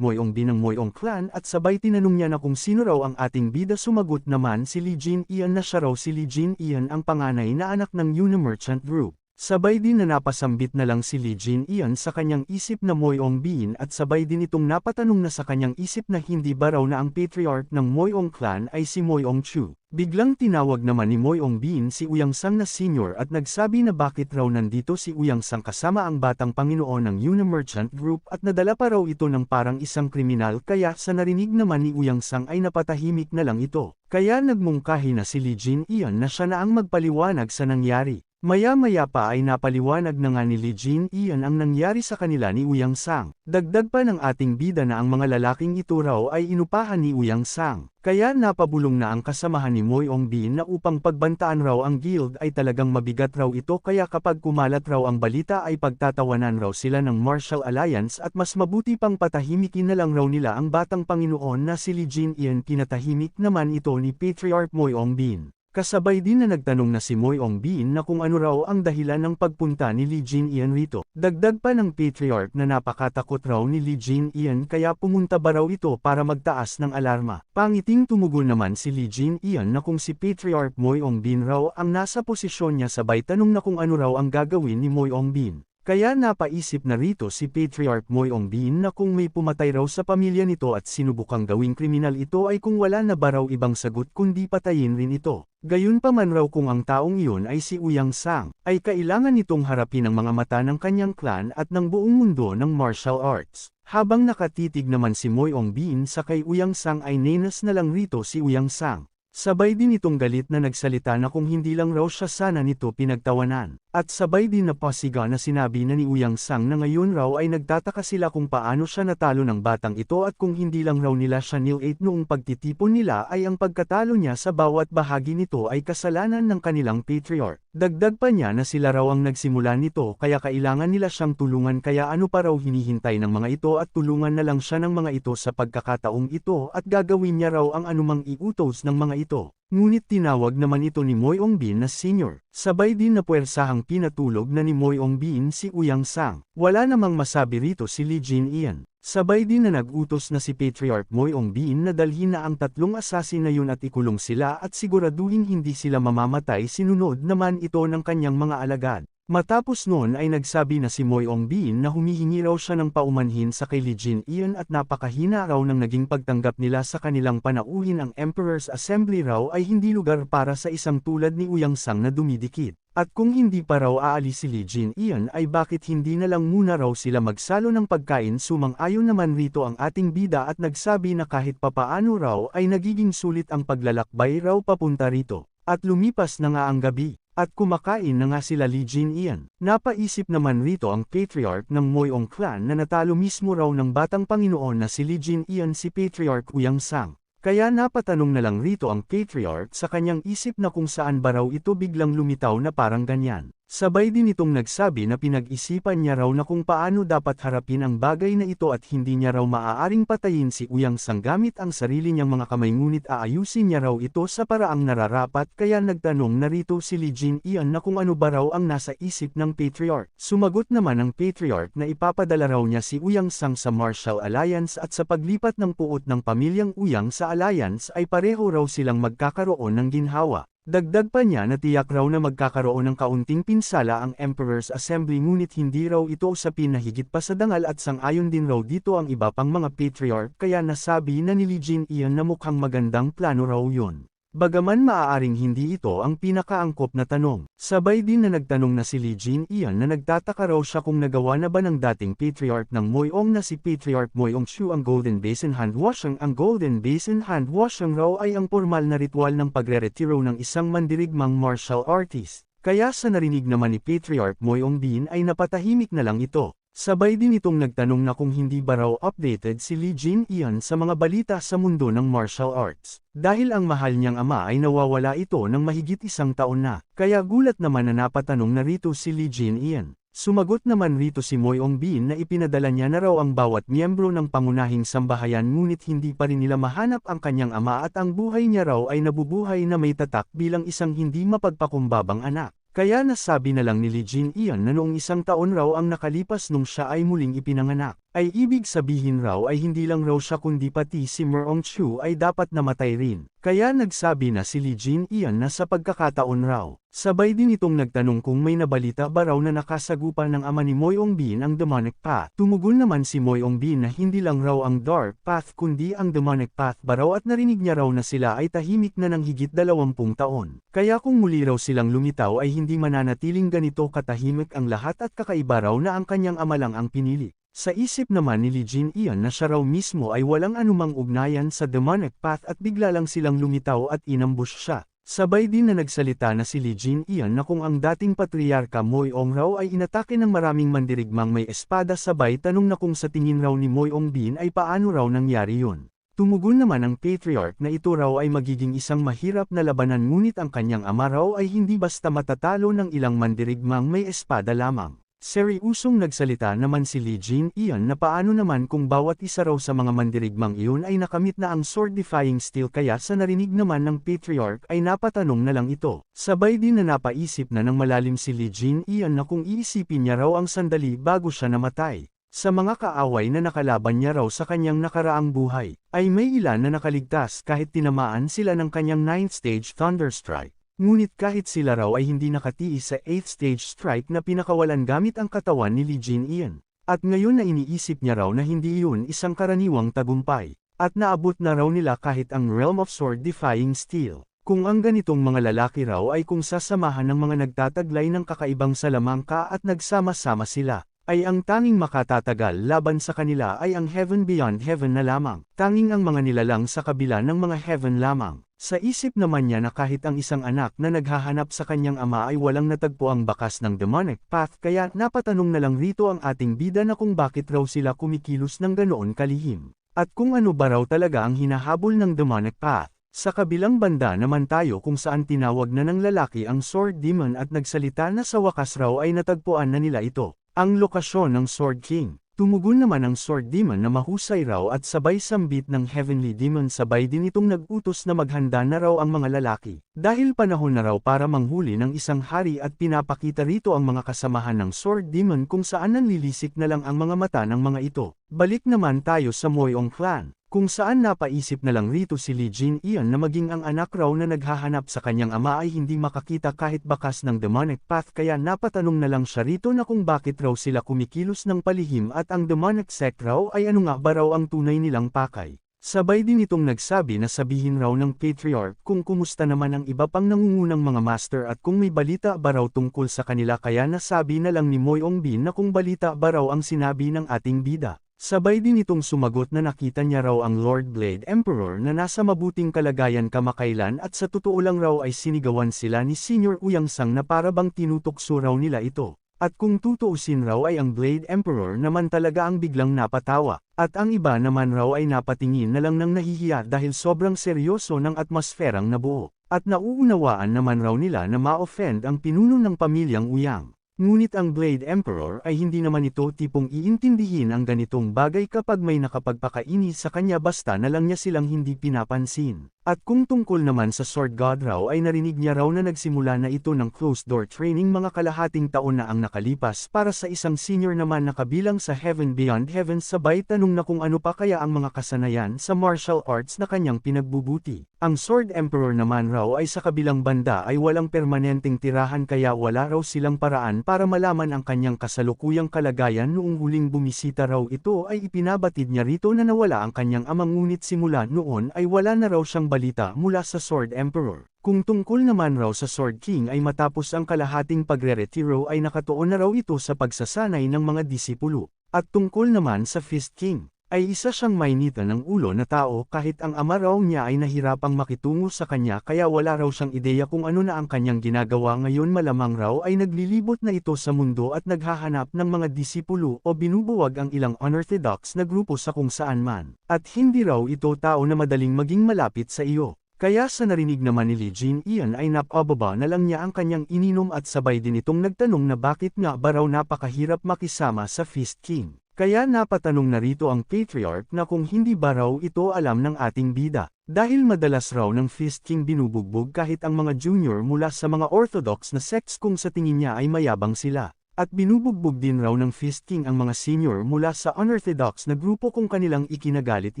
Moyong Bin ng Moyong Clan at sabay tinanong niya na kung sino raw ang ating bida sumagot naman si Lee Jin Ian na siya raw si Lee Jin Ian ang panganay na anak ng Unimerchant Group. Sabay din na napasambit na lang si Lee Jin Ian sa kanyang isip na Moyong Bin at sabay din itong napatanong na sa kanyang isip na hindi ba raw na ang Patriarch ng Moyong Clan ay si Moyong Chu. Biglang tinawag naman ni Moyong Bin si Uyang Sang na senior at nagsabi na bakit raw nandito si Uyang Sang kasama ang batang Panginoon ng Unimerchant Group at nadala pa raw ito ng parang isang kriminal kaya sa narinig naman ni Uyang Sang ay napatahimik na lang ito. Kaya nagmungkahi na si Lee Jin Ian na siya na ang magpaliwanag sa nangyari. Maya-maya pa ay napaliwanag na nga ni Lee Jin Ian ang nangyari sa kanila ni Uyang Sang. Dagdag pa ng ating bida na ang mga lalaking ito raw ay inupahan ni Uyang Sang. Kaya napabulong na ang kasamahan ni Moyong Bin na upang pagbantaan raw ang guild ay talagang mabigat raw ito kaya kapag kumalat raw ang balita ay pagtatawanan raw sila ng Martial Alliance at mas mabuti pang patahimikin na lang raw nila ang batang Panginoon na si Lee Jin Ian. Pinatahimik naman ito ni Patriarch Moyong Bin. Kasabay din na nagtanong na si Moyong Bin na kung ano raw ang dahilan ng pagpunta ni Lee Jin Ian rito. Dagdag pa ng Patriarch na napakatakot raw ni Lee Jin Ian kaya pumunta ba raw ito para magtaas ng alarma. Pangiting tumugon naman si Lee Jin Ian na kung si Patriarch Moyong Bin raw ang nasa posisyon niya sabay tanong na kung ano raw ang gagawin ni Moyong Bin. Kaya napaisip na rito si Patriarch Moyong Bin na kung may pumatay raw sa pamilya nito at sinubukang gawing kriminal ito ay kung wala na ba raw ibang sagot kundi patayin rin ito. Gayunpaman raw kung ang taong iyon ay si Uyang Sang, ay kailangan nitong harapin ang mga mata ng kanyang clan at ng buong mundo ng martial arts. Habang nakatitig naman si Moyong Bin sa kay Uyang Sang ay nenas na lang rito si Uyang Sang. Sabay din itong galit na nagsalita na kung hindi lang raw siya sana nito pinagtawanan. At sabay din na pasiga na sinabi na ni Uyang Sang na ngayon raw ay nagtataka sila kung paano siya natalo ng batang ito at kung hindi lang raw nila siya nil-8 noong pagtitipon nila ay ang pagkatalo niya sa bawat bahagi nito ay kasalanan ng kanilang Patriarch. Dagdag pa niya na sila raw ang nagsimula nito kaya kailangan nila siyang tulungan kaya ano pa raw hinihintay ng mga ito at tulungan na lang siya ng mga ito sa pagkakataong ito at gagawin niya raw ang anumang iutos ng mga ito. Ngunit tinawag naman ito ni Moyong Bin na senior. Sabay din na puwersahang pinatulog na ni Moyong Bin si Uyang Sang. Wala namang masabi rito si Lee Jin Ian. Sabay din na nag-utos na si Patriarch Moyong Bin na dalhin na ang tatlong asasin na yun at ikulong sila at siguraduhin hindi sila mamamatay sinunod naman ito ng kanyang mga alagad. Matapos noon ay nagsabi na si Moyong Bin na humihingi raw siya ng paumanhin sa kay Lee Jin Ian at napakahina raw ng naging pagtanggap nila sa kanilang panauhin ang Emperor's Assembly raw ay hindi lugar para sa isang tulad ni Uyang Sang na dumidikit. At kung hindi pa raw aalis si Lee Jin Ian ay bakit hindi na lang muna raw sila magsalo ng pagkain sumang-ayon naman rito ang ating bida at nagsabi na kahit papaano raw ay nagiging sulit ang paglalakbay raw papunta rito. At lumipas na nga ang gabi. At kumakain na nga sila Lee Jin Ian. Napaisip naman rito ang Patriarch ng Moyong Clan na natalo mismo raw ng batang Panginoon na si Lee Jin Ian si Patriarch Uyang Sang. Kaya napatanong na lang rito ang Patriarch sa kanyang isip na kung saan ba raw ito biglang lumitaw na parang ganyan. Sabay din itong nagsabi na pinag-isipan niya raw na kung paano dapat harapin ang bagay na ito at hindi niya raw maaaring patayin si Uyang Sang gamit ang sarili niyang mga kamay ngunit aayusin niya raw ito sa paraang nararapat kaya nagtanong na rito si Lee Jin Ian na kung ano ba raw ang nasa isip ng Patriarch. Sumagot naman ang Patriarch na ipapadala raw niya si Uyang Sang sa Martial Alliance at sa paglipat ng puot ng pamilyang Uyang sa Alliance ay pareho raw silang magkakaroon ng ginhawa. Dagdag pa niya na tiyak raw na magkakaroon ng kaunting pinsala ang Emperor's Assembly ngunit hindi raw ito usapin na higit pa sa dangal at sang-ayon din raw dito ang iba pang mga Patriarch kaya nasabi na ni Lee Jin Ian na mukhang magandang plano raw yun. Bagaman maaaring hindi ito ang pinakaangkop na tanong. Sabay din na nagtanong na si Lee Jin Ian na nagtataka raw siya kung nagawa na ba ng dating Patriarch ng Moyong na si Patriarch Moyong Chu ang Golden Basin Hand Washing. Ang Golden Basin Hand Washing raw ay ang formal na ritual ng pagre-retiro ng isang mandirigmang martial artist. Kaya sa narinig naman ni Patriarch Moyongbin ay napatahimik na lang ito. Sabay din itong nagtanong na kung hindi ba raw updated si Lee Jin-ian sa mga balita sa mundo ng martial arts. Dahil ang mahal niyang ama ay nawawala ito ng mahigit 1 taon na, kaya gulat naman na napatanong na rito si Lee Jin-ian. Sumagot naman rito si Moyongbin na ipinadala niya na raw ang bawat miyembro ng pangunahing sambahayan ngunit hindi pa rin nila mahanap ang kanyang ama at ang buhay niya raw ay nabubuhay na may tatak bilang isang hindi mapagpakumbabang anak. Kaya nasabi na lang ni Lee Jin-ian na noong 1 taon raw ang nakalipas nung siya ay muling ipinanganak, ay ibig sabihin raw ay hindi lang raw siya kundi pati si Merong-chu ay dapat namatay rin. Kaya nagsabi na si Lee Jin-ian na sa pagkakataon raw. Sabay din itong nagtanong kung may nabalita ba raw na nakasagupan ng ama ni Moyongbin ang demonic path. Tumugon naman si Moyongbin na hindi lang raw ang dark path kundi ang demonic path ba raw at narinig niya raw na sila ay tahimik na ng higit 20 taon. Kaya kung muli raw silang lumitaw ay hindi mananatiling ganito katahimik ang lahat at kakaiba raw na ang kanyang ama lang ang pinili. Sa isip naman ni Lee Jin-ian na siya raw mismo ay walang anumang ugnayan sa demonic path at bigla lang silang lumitaw at inambush siya. Sabay din na nagsalita na si Lee Jin-ian na kung ang dating patriarka Moyong raw ay inatake ng maraming mandirigmang may espada sabay tanong na kung sa tingin raw ni Moyongbin ay paano raw nangyari yun. Tumugon naman ang patriarch na ito raw ay magiging isang mahirap na labanan ngunit ang kanyang ama raw ay hindi basta matatalo ng ilang mandirigmang may espada lamang. Seryusong nagsalita naman si Lee Jin-ian na paano naman kung bawat isa raw sa mga mandirigmang iyon ay nakamit na ang sword-defying steel kaya sa narinig naman ng patriarch ay napatanong na lang ito. Sabay din na napaisip na ng malalim si Lee Jin-ian na kung iisipin niya raw ang sandali bago siya namatay. Sa mga kaaway na nakalaban niya raw sa kanyang nakaraang buhay, ay may ilan na nakaligtas kahit tinamaan sila ng kanyang 9th stage Thunderstrike. Ngunit kahit sila raw ay hindi nakatiis sa 8th stage strike na pinakawalan gamit ang katawan ni Lee Jin-ian. At ngayon na iniisip niya raw na hindi iyon isang karaniwang tagumpay. At naabot na raw nila kahit ang Realm of Sword-defying Steel. Kung ang ganitong mga lalaki raw ay kung sasamahan ng mga nagtataglay ng kakaibang salamangka at nagsama-sama sila, ay ang tanging makatatagal laban sa kanila ay ang Heaven Beyond Heaven na lamang. Tanging ang mga nilalang sa kabila ng mga heaven lamang. Sa isip naman niya na kahit ang isang anak na naghahanap sa kanyang ama ay walang natagpo ang bakas ng demonic path kaya napatanong na lang rito ang ating bida na kung bakit raw sila kumikilos ng ganoon kalihim. At kung ano ba raw talaga ang hinahabol ng demonic path. Sa kabilang banda naman tayo kung saan tinawag na ng lalaki ang Sword Demon at nagsalita na sa wakas raw ay natagpuan na nila ito. Ang lokasyon ng Sword King. Tumugon naman ang Sword Demon na mahusay raw at sabay sambit ng Heavenly Demon sabay din itong nag-utos na maghanda na raw ang mga lalaki. Dahil panahon na raw para manghuli ng isang hari at pinapakita rito ang mga kasamahan ng Sword Demon kung saan nanlilisik na lang ang mga mata ng mga ito. Balik naman tayo sa Moyong clan. Kung saan napaisip na lang rito si Lee Jin-ian na maging ang anak raw na naghahanap sa kanyang ama ay hindi makakita kahit bakas ng demonic path kaya napatanong na lang siya rito na kung bakit raw sila kumikilos ng palihim at ang demonic sect raw ay ano nga ba raw ang tunay nilang pakay. Sabay din itong nagsabi na sabihin raw ng patriarch kung kumusta naman ang iba pang nangungunang mga master at kung may balita ba raw tungkol sa kanila kaya nasabi na lang ni Moyongbin na kung balita ba raw ang sinabi ng ating bida. Sabay din itong sumagot na nakita niya raw ang Lord Blade Emperor na nasa mabuting kalagayan kamakailan at sa totoo lang raw ay sinigawan sila ni Senior Uyangsang na para bang tinutukso raw nila ito. At kung tutuusin raw ay ang Blade Emperor naman talaga ang biglang napatawa, at ang iba naman raw ay napatingin na lang ng nahihiya dahil sobrang seryoso ng atmosferang nabuo. At nauunawaan naman raw nila na ma-offend ang pinuno ng pamilyang Uyang. Ngunit ang Blade Emperor ay hindi naman ito tipong iintindihin ang ganitong bagay kapag may nakapagpakaini sa kanya basta na lang niya silang hindi pinapansin. At kung tungkol naman sa Sword God raw ay narinig niya raw na nagsimula na ito ng closed-door training mga kalahating taon na ang nakalipas para sa isang senior naman na kabilang sa Heaven Beyond Heaven sabay tanong na kung ano pa kaya ang mga kasanayan sa martial arts na kanyang pinagbubuti. Ang Sword Emperor naman raw ay sa kabilang banda ay walang permanenteng tirahan kaya wala raw silang paraan para malaman ang kanyang kasalukuyang kalagayan noong huling bumisita raw ito ay ipinabatid niya rito na nawala ang kanyang amang ngunit simula noon ay wala na raw siyang balita mula sa Sword Emperor. Kung tungkol naman raw sa Sword King ay matapos ang kalahating pagre-retiro ay nakatuon na raw ito sa pagsasanay ng mga disipulo. At tungkol naman sa Fist King. ay isa siyang mainitan ng ulo na tao kahit ang ama raw niya ay nahirapang makitungo sa kanya kaya wala raw siyang ideya kung ano na ang kanyang ginagawa ngayon malamang raw ay naglilibot na ito sa mundo at naghahanap ng mga disipulo o binubuwag ang ilang unorthodox na grupo sa kung saan man. At hindi raw ito tao na madaling maging malapit sa iyo. Kaya sa narinig naman ni Lee Jin-ian ay napababa na lang niya ang kanyang ininom at sabay din itong nagtanong na bakit nga ba raw napakahirap makisama sa Fist King. Kaya napatanong na rito ang Patriarch na kung hindi ba raw ito alam ng ating bida. Dahil madalas raw ng Fist King binubugbog kahit ang mga junior mula sa mga orthodox na sects kung sa tingin niya ay mayabang sila. At binubugbog din raw ng Fist King ang mga senior mula sa unorthodox na grupo kung kanilang ikinagalit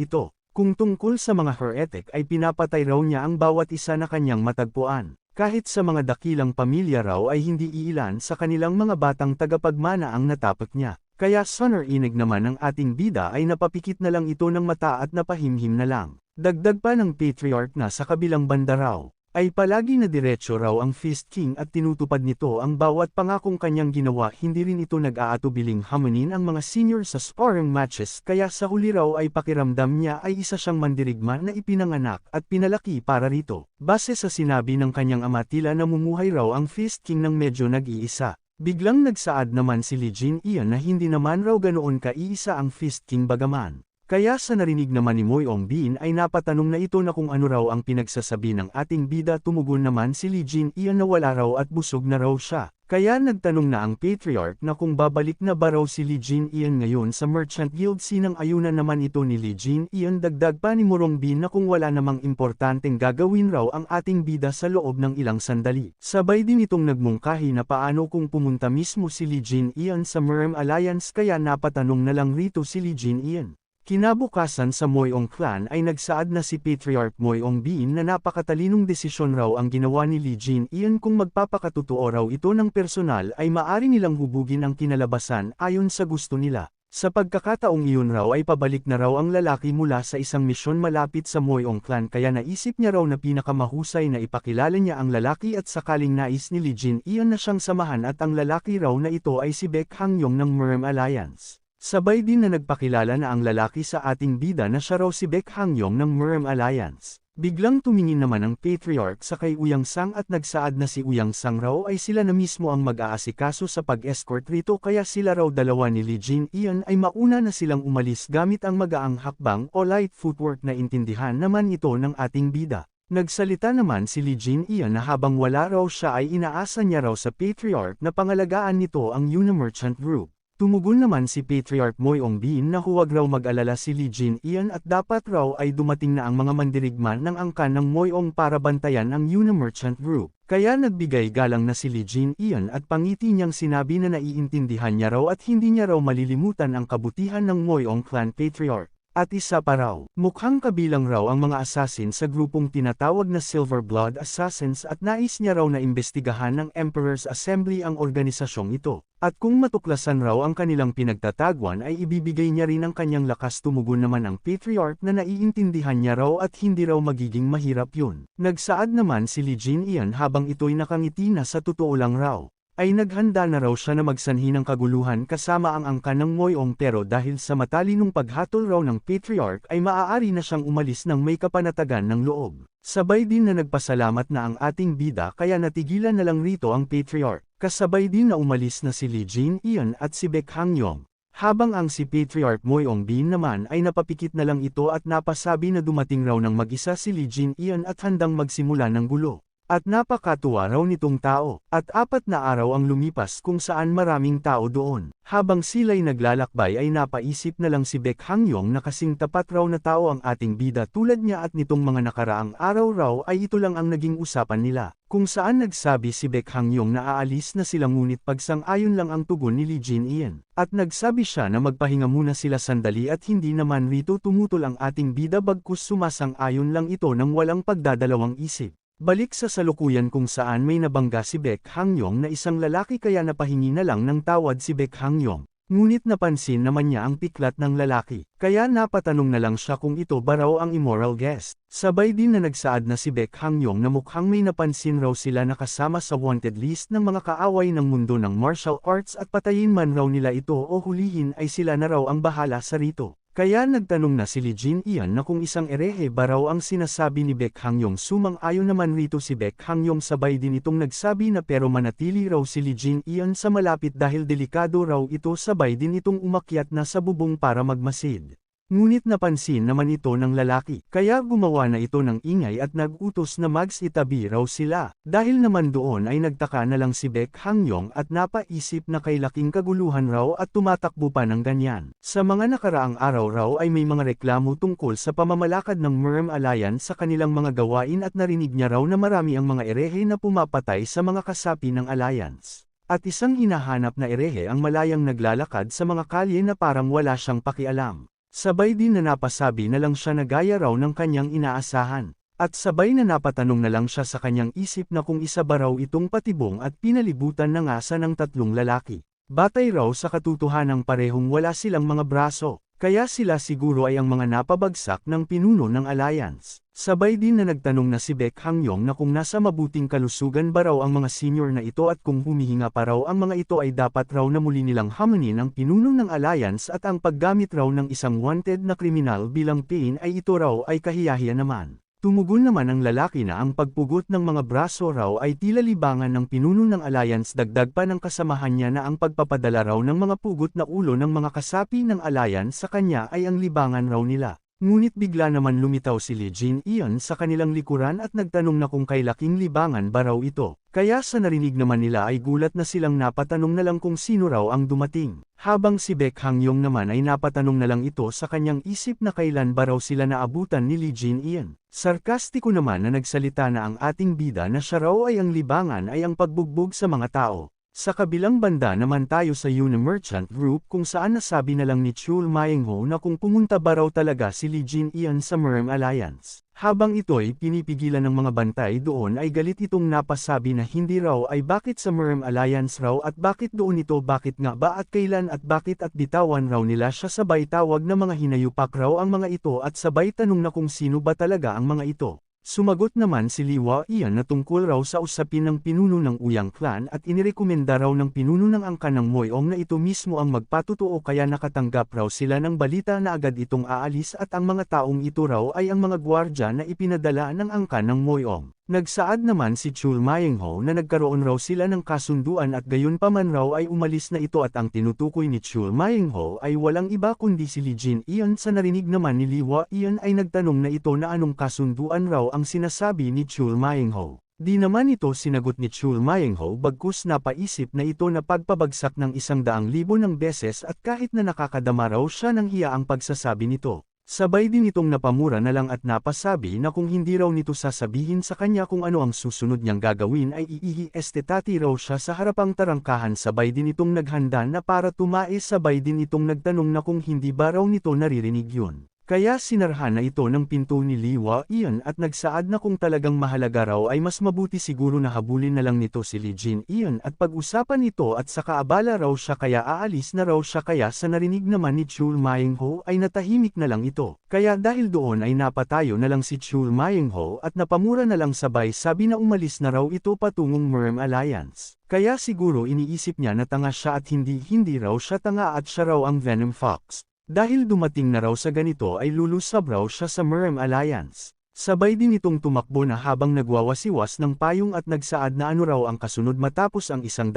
ito. Kung tungkol sa mga heretic ay pinapatay raw niya ang bawat isa na kanyang matagpuan. Kahit sa mga dakilang pamilya raw ay hindi iilan sa kanilang mga batang tagapagmana ang natapot niya. Kaya sa narinig naman ng ating bida ay napapikit na lang ito ng mata at napahimhim na lang. Dagdag pa ng Patriarch na sa kabilang banda raw, ay palagi na diretso raw ang Fist King at tinutupad nito ang bawat pangakong kanyang ginawa hindi rin ito nag-aatubiling hamunin ang mga senior sa sparring matches kaya sa huli raw ay pakiramdam niya ay isa siyang mandirigma na ipinanganak at pinalaki para rito. Base sa sinabi ng kanyang ama tila namumuhay raw ang Fist King ng medyo nag-iisa. Biglang nagsaad naman si Lee Jin-ian na hindi naman raw ganoon ka-iisa ang Fist King bagaman. Kaya sa narinig naman ni Moyong-bin ay napatanong na ito na kung ano raw ang pinagsasabi ng ating bida tumugon naman si Lee Jin-ian na wala raw at busog na raw siya. Kaya nagtanong na ang Patriarch na kung babalik na ba raw si Lee Jin-ian ngayon sa Merchant Guild sinang ayunan naman ito ni Lee Jin-ian dagdag pa ni Moyong-bin na kung wala namang importanteng gagawin raw ang ating bida sa loob ng ilang sandali. Sabay din itong nagmungkahi na paano kung pumunta mismo si Lee Jin-ian sa Merm Alliance kaya napatanong na lang rito si Lee Jin-ian. Kinabukasan sa Moyong clan ay nagsaad na si Patriarch Moyong-bin na napakatalinong desisyon raw ang ginawa ni Lee Jin-ian kung magpapakatotoo raw ito ng personal ay maari nilang hubugin ang kinalabasan ayon sa gusto nila. Sa pagkakataong iyon raw ay pabalik na raw ang lalaki mula sa isang misyon malapit sa Moyong clan kaya naisip niya raw na pinakamahusay na ipakilala niya ang lalaki at sakaling nais ni Lee Jin-ian na siyang samahan at ang lalaki raw na ito ay si Baek Hangyong ng Merm Alliance. Sabay din na nagpakilala na ang lalaki sa ating bida na siya raw si Baek Hangyong ng Merm Alliance. Biglang tumingin naman ang Patriarch sa kay Uyang Sang at nagsaad na si Uyang Sang raw ay sila na mismo ang mag-aasikaso sa pag-escort rito kaya sila raw dalawa ni Lee Jin-ian ay mauna na silang umalis gamit ang magaang hakbang o light footwork na intindihan naman ito ng ating bida. Nagsalita naman si Lee Jin-ian na habang wala raw siya ay inaasa niya raw sa Patriarch na pangalagaan nito ang Unimerchant Group. Tumugon naman si Patriarch Moyong-bin na huwag raw mag-alala si Lee Jin-ian at dapat raw ay dumating na ang mga mandirigma ng angkan ng Moyong para bantayan ang Unimerchant Group. Kaya nagbigay galang na si Lee Jin-ian at pangiti niyang sinabi na naiintindihan niya raw at hindi niya raw malilimutan ang kabutihan ng Moyong Clan Patriarch. At isa pa raw, mukhang kabilang raw ang mga assassin sa grupong tinatawag na Silver Blood Assassins at nais niya raw na imbestigahan ng Emperor's Assembly ang organisasyong ito. At kung matuklasan raw ang kanilang pinagtatagwan ay ibibigay niya rin ang kanyang lakas tumugon naman ang Patriarch na naiintindihan niya raw at hindi raw magiging mahirap yun. Nagsaad naman si Lee Jin-ian habang ito'y nakangiti na sa totoo lang raw. Ay naghanda na raw siya na magsanhi ng kaguluhan kasama ang angkan ng Moyong pero dahil sa matalinong paghatol raw ng Patriarch ay maaari na siyang umalis ng may kapanatagan ng loob. Sabay din na nagpasalamat na ang ating bida kaya natigilan na lang rito ang Patriarch. Kasabay din na umalis na si Lee Jin-ian at si Baek Hangyong. Habang ang si Patriarch Moyong-bin naman ay napapikit na lang ito at napasabi na dumating raw ng mag-isa si Lee Jin-ian at handang magsimula ng gulo. At napakatuwa raw nitong tao, at 4 na araw ang lumipas kung saan maraming tao doon. Habang sila'y naglalakbay ay napaisip na lang si Baek Hangyong na kasing tapat raw na tao ang ating bida tulad niya at nitong mga nakaraang araw raw ay ito lang ang naging usapan nila. Kung saan nagsabi si Baek Hangyong na aalis na sila ngunit pagsang-ayon lang ang tugon ni Lee Jin-ian. At nagsabi siya na magpahinga muna sila sandali at hindi naman rito tumutol ang ating bida bagkus sumasang-ayon lang ito ng walang pagdadalawang isip. Balik sa salukuyan kung saan may nabangga si Baek Hangyong na isang lalaki kaya napahingi na lang ng tawad si Baek Hangyong. Ngunit napansin naman niya ang piklat ng lalaki, kaya napatanong na lang siya kung ito ba raw ang immoral guest. Sabay din na nagsaad na si Baek Hangyong na mukhang may napansin raw sila na kasama sa wanted list ng mga kaaway ng mundo ng martial arts at patayin man raw nila ito o hulihin ay sila na raw ang bahala sa rito. Kaya nagtanong na si Lee Jin Ian na kung isang erehe ba raw ang sinasabi ni Baek Hangyong. Sumang-ayon naman rito si Baek Hangyong, sabay din itong nagsabi na pero manatili raw si Lee Jin Ian sa malapit dahil delikado raw ito, sabay din itong umakyat na sa bubong para magmasid. Ngunit napansin naman ito ng lalaki, kaya gumawa na ito ng ingay at nag-utos na itabi raw sila. Dahil naman doon ay nagtaka na lang si Baek Hangyong at napaisip na kay laking kaguluhan raw at tumatakbo pa ng ganyan. Sa mga nakaraang araw raw ay may mga reklamo tungkol sa pamamalakad ng Merm Alliance sa kanilang mga gawain at narinig niya raw na marami ang mga erehe na pumapatay sa mga kasapi ng Alliance. At isang hinahanap na erehe ang malayang naglalakad sa mga kalye na parang wala siyang pakialam. Sabay din na napasabi na lang siya na gaya raw ng kanyang inaasahan. At sabay na napatanong na lang siya sa kanyang isip na kung isa ba raw itong patibong at pinalibutan ng asa ng tatlong lalaki. Batay raw sa katotohanang parehong wala silang mga braso, kaya sila siguro ay ang mga napabagsak ng pinuno ng Alliance. Sabay din na nagtanong na si Baek Hangyong na kung nasa mabuting kalusugan ba raw ang mga senior na ito at kung humihinga pa raw ang mga ito ay dapat raw na muli nilang hamanin ang pinuno ng Alliance at ang paggamit raw ng isang wanted na kriminal bilang pain ay ito raw ay kahiyahiya naman. Tumugon naman ang lalaki na ang pagpugot ng mga braso raw ay tila libangan ng pinuno ng Alliance, dagdag pa ng kasamahan niya na ang pagpapadala raw ng mga pugot na ulo ng mga kasapi ng Alliance sa kanya ay ang libangan raw nila. Ngunit bigla naman lumitaw si Lee Jin Ian sa kanilang likuran at nagtanong na kung kay laking libangan ba raw ito. Kaya sa narinig naman nila ay gulat na silang napatanong na lang kung sino raw ang dumating. Habang si Baek Hangyong naman ay napatanong na lang ito sa kanyang isip na kailan ba raw sila naabutan ni Lee Jin Ian. Sarkastiko naman na nagsalita na ang ating bida na siya raw ay ang libangan ay ang pagbugbog sa mga tao. Sa kabilang banda naman tayo sa Uni Merchant Group kung saan nasabi na lang ni Chul Maeng-ho na kung pumunta ba raw talaga si Lee Jin Ian sa Merm Alliance. Habang ito'y pinipigilan ng mga bantay doon ay galit itong napasabi na hindi raw ay bakit sa Merm Alliance raw at bakit doon ito, bakit nga ba at kailan at bakit at bitawan raw nila siya, sabay tawag na mga hinayupak raw ang mga ito at sabay tanong na kung sino ba talaga ang mga ito. Sumagot naman si Lee Hwa Ian na tungkol raw sa usapin ng pinuno ng Uyang Clan at inirekomenda raw ng pinuno ng angkan ng Moyong na ito mismo ang magpatotoo, kaya nakatanggap raw sila ng balita na agad itong aalis at ang mga taong ito raw ay ang mga gwardya na ipinadala ng angkan ng Moyong. Nagsaad naman si Chul Maeng-ho na nagkaroon raw sila ng kasunduan at gayon pa man raw ay umalis na ito at ang tinutukoy ni Chul Maeng-ho ay walang iba kundi si Lee Jin Ian. Sa narinig naman ni Lee Hwa Ian ay nagtanong na ito na anong kasunduan raw ang sinasabi ni Chul Maeng-ho. Di naman ito sinagot ni Chul Maeng-ho, bagkus napaisip na ito na pagpabagsak ng 100,000 ng beses at kahit na nakakadama raw siya ng hiya ang pagsasabi nito. Sabay din itong napamura na lang at napasabi na kung hindi raw nito sasabihin sa kanya kung ano ang susunod niyang gagawin ay iihi-estetati raw siya sa harapang tarangkahan. Sabay din itong naghanda na para tumae, sabay din itong nagtanong na kung hindi ba raw nito naririnig yun. Kaya sinarhan na ito ng pinto ni Lee Hwa Ian at nagsaad na kung talagang mahalaga raw ay mas mabuti siguro na habulin na lang nito si Lee Jin Ian at pag-usapan ito at saka abala raw siya, kaya aalis na raw siya. Kaya sa narinig naman ni Chul Maeng-ho ay natahimik na lang ito. Kaya dahil doon ay napatayo na lang si Chul Maeng-ho at napamura na lang, sabay sabi na umalis na raw ito patungong Merm Alliance. Kaya siguro iniisip niya na tanga siya at hindi raw siya tanga at siya raw ang Venom Fox. Dahil dumating na raw sa ganito ay lulusab raw siya sa Merm Alliance. Sabay din itong tumakbo na habang nagwawasiwas ng payong at nagsaad na ano raw ang kasunod matapos ang 100,000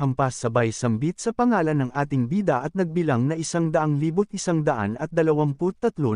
hampas, sabay sambit sa pangalan ng ating bida at nagbilang na 100,123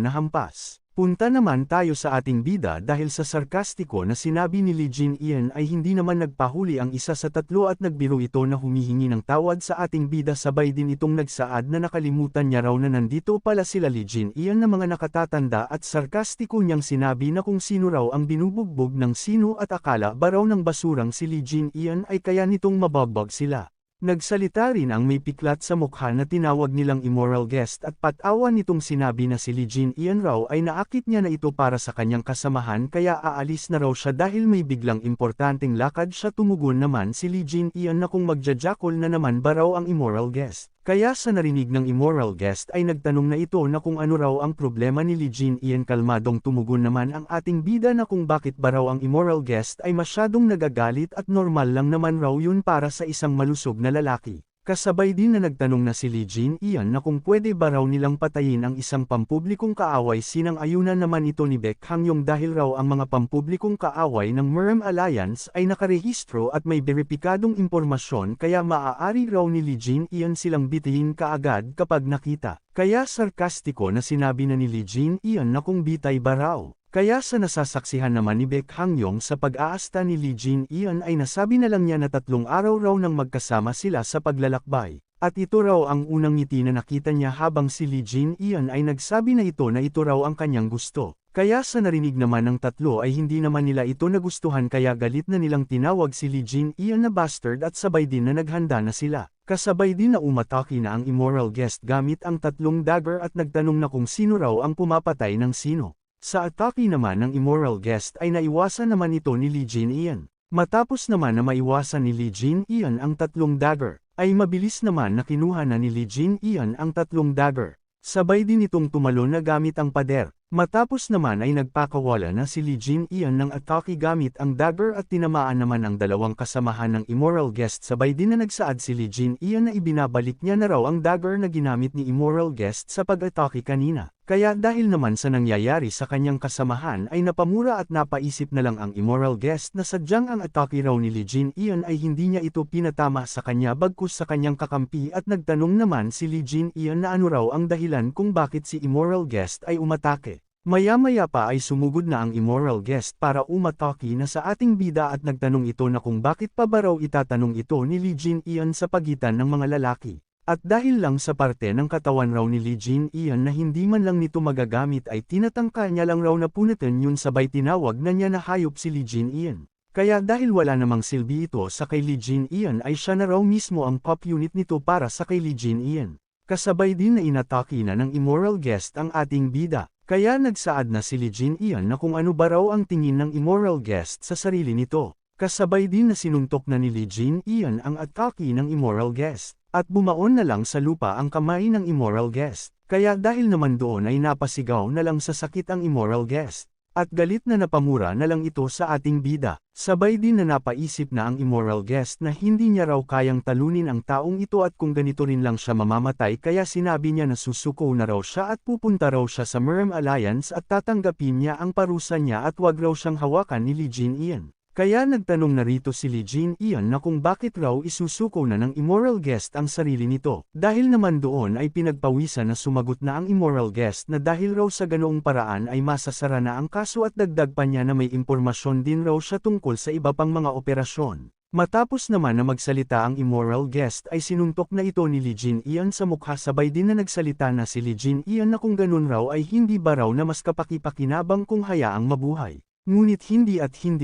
na hampas. Punta naman tayo sa ating bida dahil sa sarkastiko na sinabi ni Lee Jin Ian ay hindi naman nagpahuli ang isa sa tatlo at nagbiro ito na humihingi ng tawad sa ating bida. Sabay din itong nagsaad na nakalimutan niya raw na nandito pala sila Lee Jin Ian na mga nakatatanda at sarkastiko niyang sinabi na kung sino raw ang binubugbog ng sino at akala ba raw ng basurang si Lee Jin Ian ay kaya nitong mabagbag sila. Nagsalita rin ang may piklat sa mukha na tinawag nilang immoral guest at patawa nitong sinabi na si Lee Jin Ian raw ay naakit niya na ito para sa kanyang kasamahan kaya aalis na raw siya dahil may biglang importanteng lakad siya. Tumugon naman si Lee Jin Ian na kung magjajakol na naman ba raw ang immoral guest. Kaya sa narinig ng immoral guest ay nagtanong na ito na kung ano raw ang problema ni Lee Jin Ian. Kalmadong tumugon naman ang ating bida na kung bakit ba raw ang immoral guest ay masyadong nagagalit at normal lang naman raw yun para sa isang malusog na lalaki. Kasabay din na nagtanong na si Lee Jin-ian na kung pwede ba raw nilang patayin ang isang pampublikong kaaway, sinang-ayunan naman ito ni Baek Hangyong dahil raw ang mga pampublikong kaaway ng Merm Alliance ay nakarehistro at may beripikadong impormasyon kaya maaari raw ni Lee Jin-ian silang bitayin kaagad kapag nakita. Kaya sarkastiko na sinabi na ni Lee Jin-ian na kung bitay ba raw. Kaya sa nasasaksihan naman ni Baek Hangyong sa pag-aasta ni Lee Jin-ian ay nasabi na lang niya na 3 araw raw nang magkasama sila sa paglalakbay. At ito raw ang unang ngiti na nakita niya habang si Lee Jin-ian ay nagsabi na ito raw ang kanyang gusto. Kaya sa narinig naman ng tatlo ay hindi naman nila ito nagustuhan kaya galit na nilang tinawag si Lee Jin-ian na bastard at sabay din na naghanda na sila. Kasabay din na umatake na ang immoral guest gamit ang 3 dagger at nagtanong na kung sino raw ang pumapatay ng sino. Sa atake naman ng immoral guest ay naiwasan naman ito ni Lee Jin-ian. Matapos naman na maiwasan ni Lee Jin-ian ang 3 dagger, ay mabilis naman na kinuha na ni Lee Jin-ian ang 3 dagger. Sabay din itong tumalon na gamit ang pader. Matapos naman ay nagpakawala na si Lee Jin-ian ng atake gamit ang dagger at tinamaan naman ang 2 kasamahan ng immoral guest. Sabay din na nagsaad si Lee Jin-ian na ibinabalik niya na raw ang dagger na ginamit ni immoral guest sa pag-atake kanina. Kaya dahil naman sa nangyayari sa kanyang kasamahan ay napamura at napaisip na lang ang immoral guest na sadyang ang atake raw ni Lee Jin-ian ay hindi niya ito pinatama sa kanya bagkus sa kanyang kakampi at nagtanong naman si Lee Jin-ian na ano raw ang dahilan kung bakit si immoral guest ay umatake. Maya-maya pa ay sumugod na ang immoral guest para umatake na sa ating bida at nagtanong ito na kung bakit pa ba raw itatanong ito ni Lee Jin-ian sa pagitan ng mga lalaki. At dahil lang sa parte ng katawan raw ni Lee Jin-ian na hindi man lang nito magagamit ay tinatangka niya lang raw na punitin yun sabay tinawag na niya na hayop si Lee Jin-ian. Kaya dahil wala namang silbi ito sa kay Lee Jin-ian ay siya na raw mismo ang pop unit nito para sa kay Lee Jin-ian. Kasabay din na inatake na ng immoral guest ang ating bida. Kaya nagsaad na si Lee Jin-ian na kung ano ba raw ang tingin ng immoral guest sa sarili nito. Kasabay din na sinuntok na ni Lee Jin-ian ang atake ng immoral guest. At bumaon na lang sa lupa ang kamay ng immoral guest. Kaya dahil naman doon ay napasigaw na lang sa sakit ang immoral guest. At galit na napamura na lang ito sa ating bida. Sabay din na napaisip na ang immoral guest na hindi niya raw kayang talunin ang taong ito at kung ganito rin lang siya mamamatay kaya sinabi niya na susuko na raw siya at pupunta raw siya sa Merm Alliance at tatanggapin niya ang parusa niya at wag raw siyang hawakan ni Lee Jin-ian. Kaya nagtanong na rito si Lee Jin-ian na kung bakit raw isusuko na ng immoral guest ang sarili nito. Dahil naman doon ay pinagpawisan na sumagot na ang immoral guest na dahil raw sa ganoong paraan ay masasara na ang kaso at dagdag pa niya na may impormasyon din raw siya tungkol sa iba pang mga operasyon. Matapos naman na magsalita ang immoral guest ay sinuntok na ito ni Lee Jin-ian sa mukha sabay din na nagsalita na si Lee Jin-ian na kung ganun raw ay hindi ba raw na mas kapakipakinabang kung hayaang mabuhay. Ngunit hindi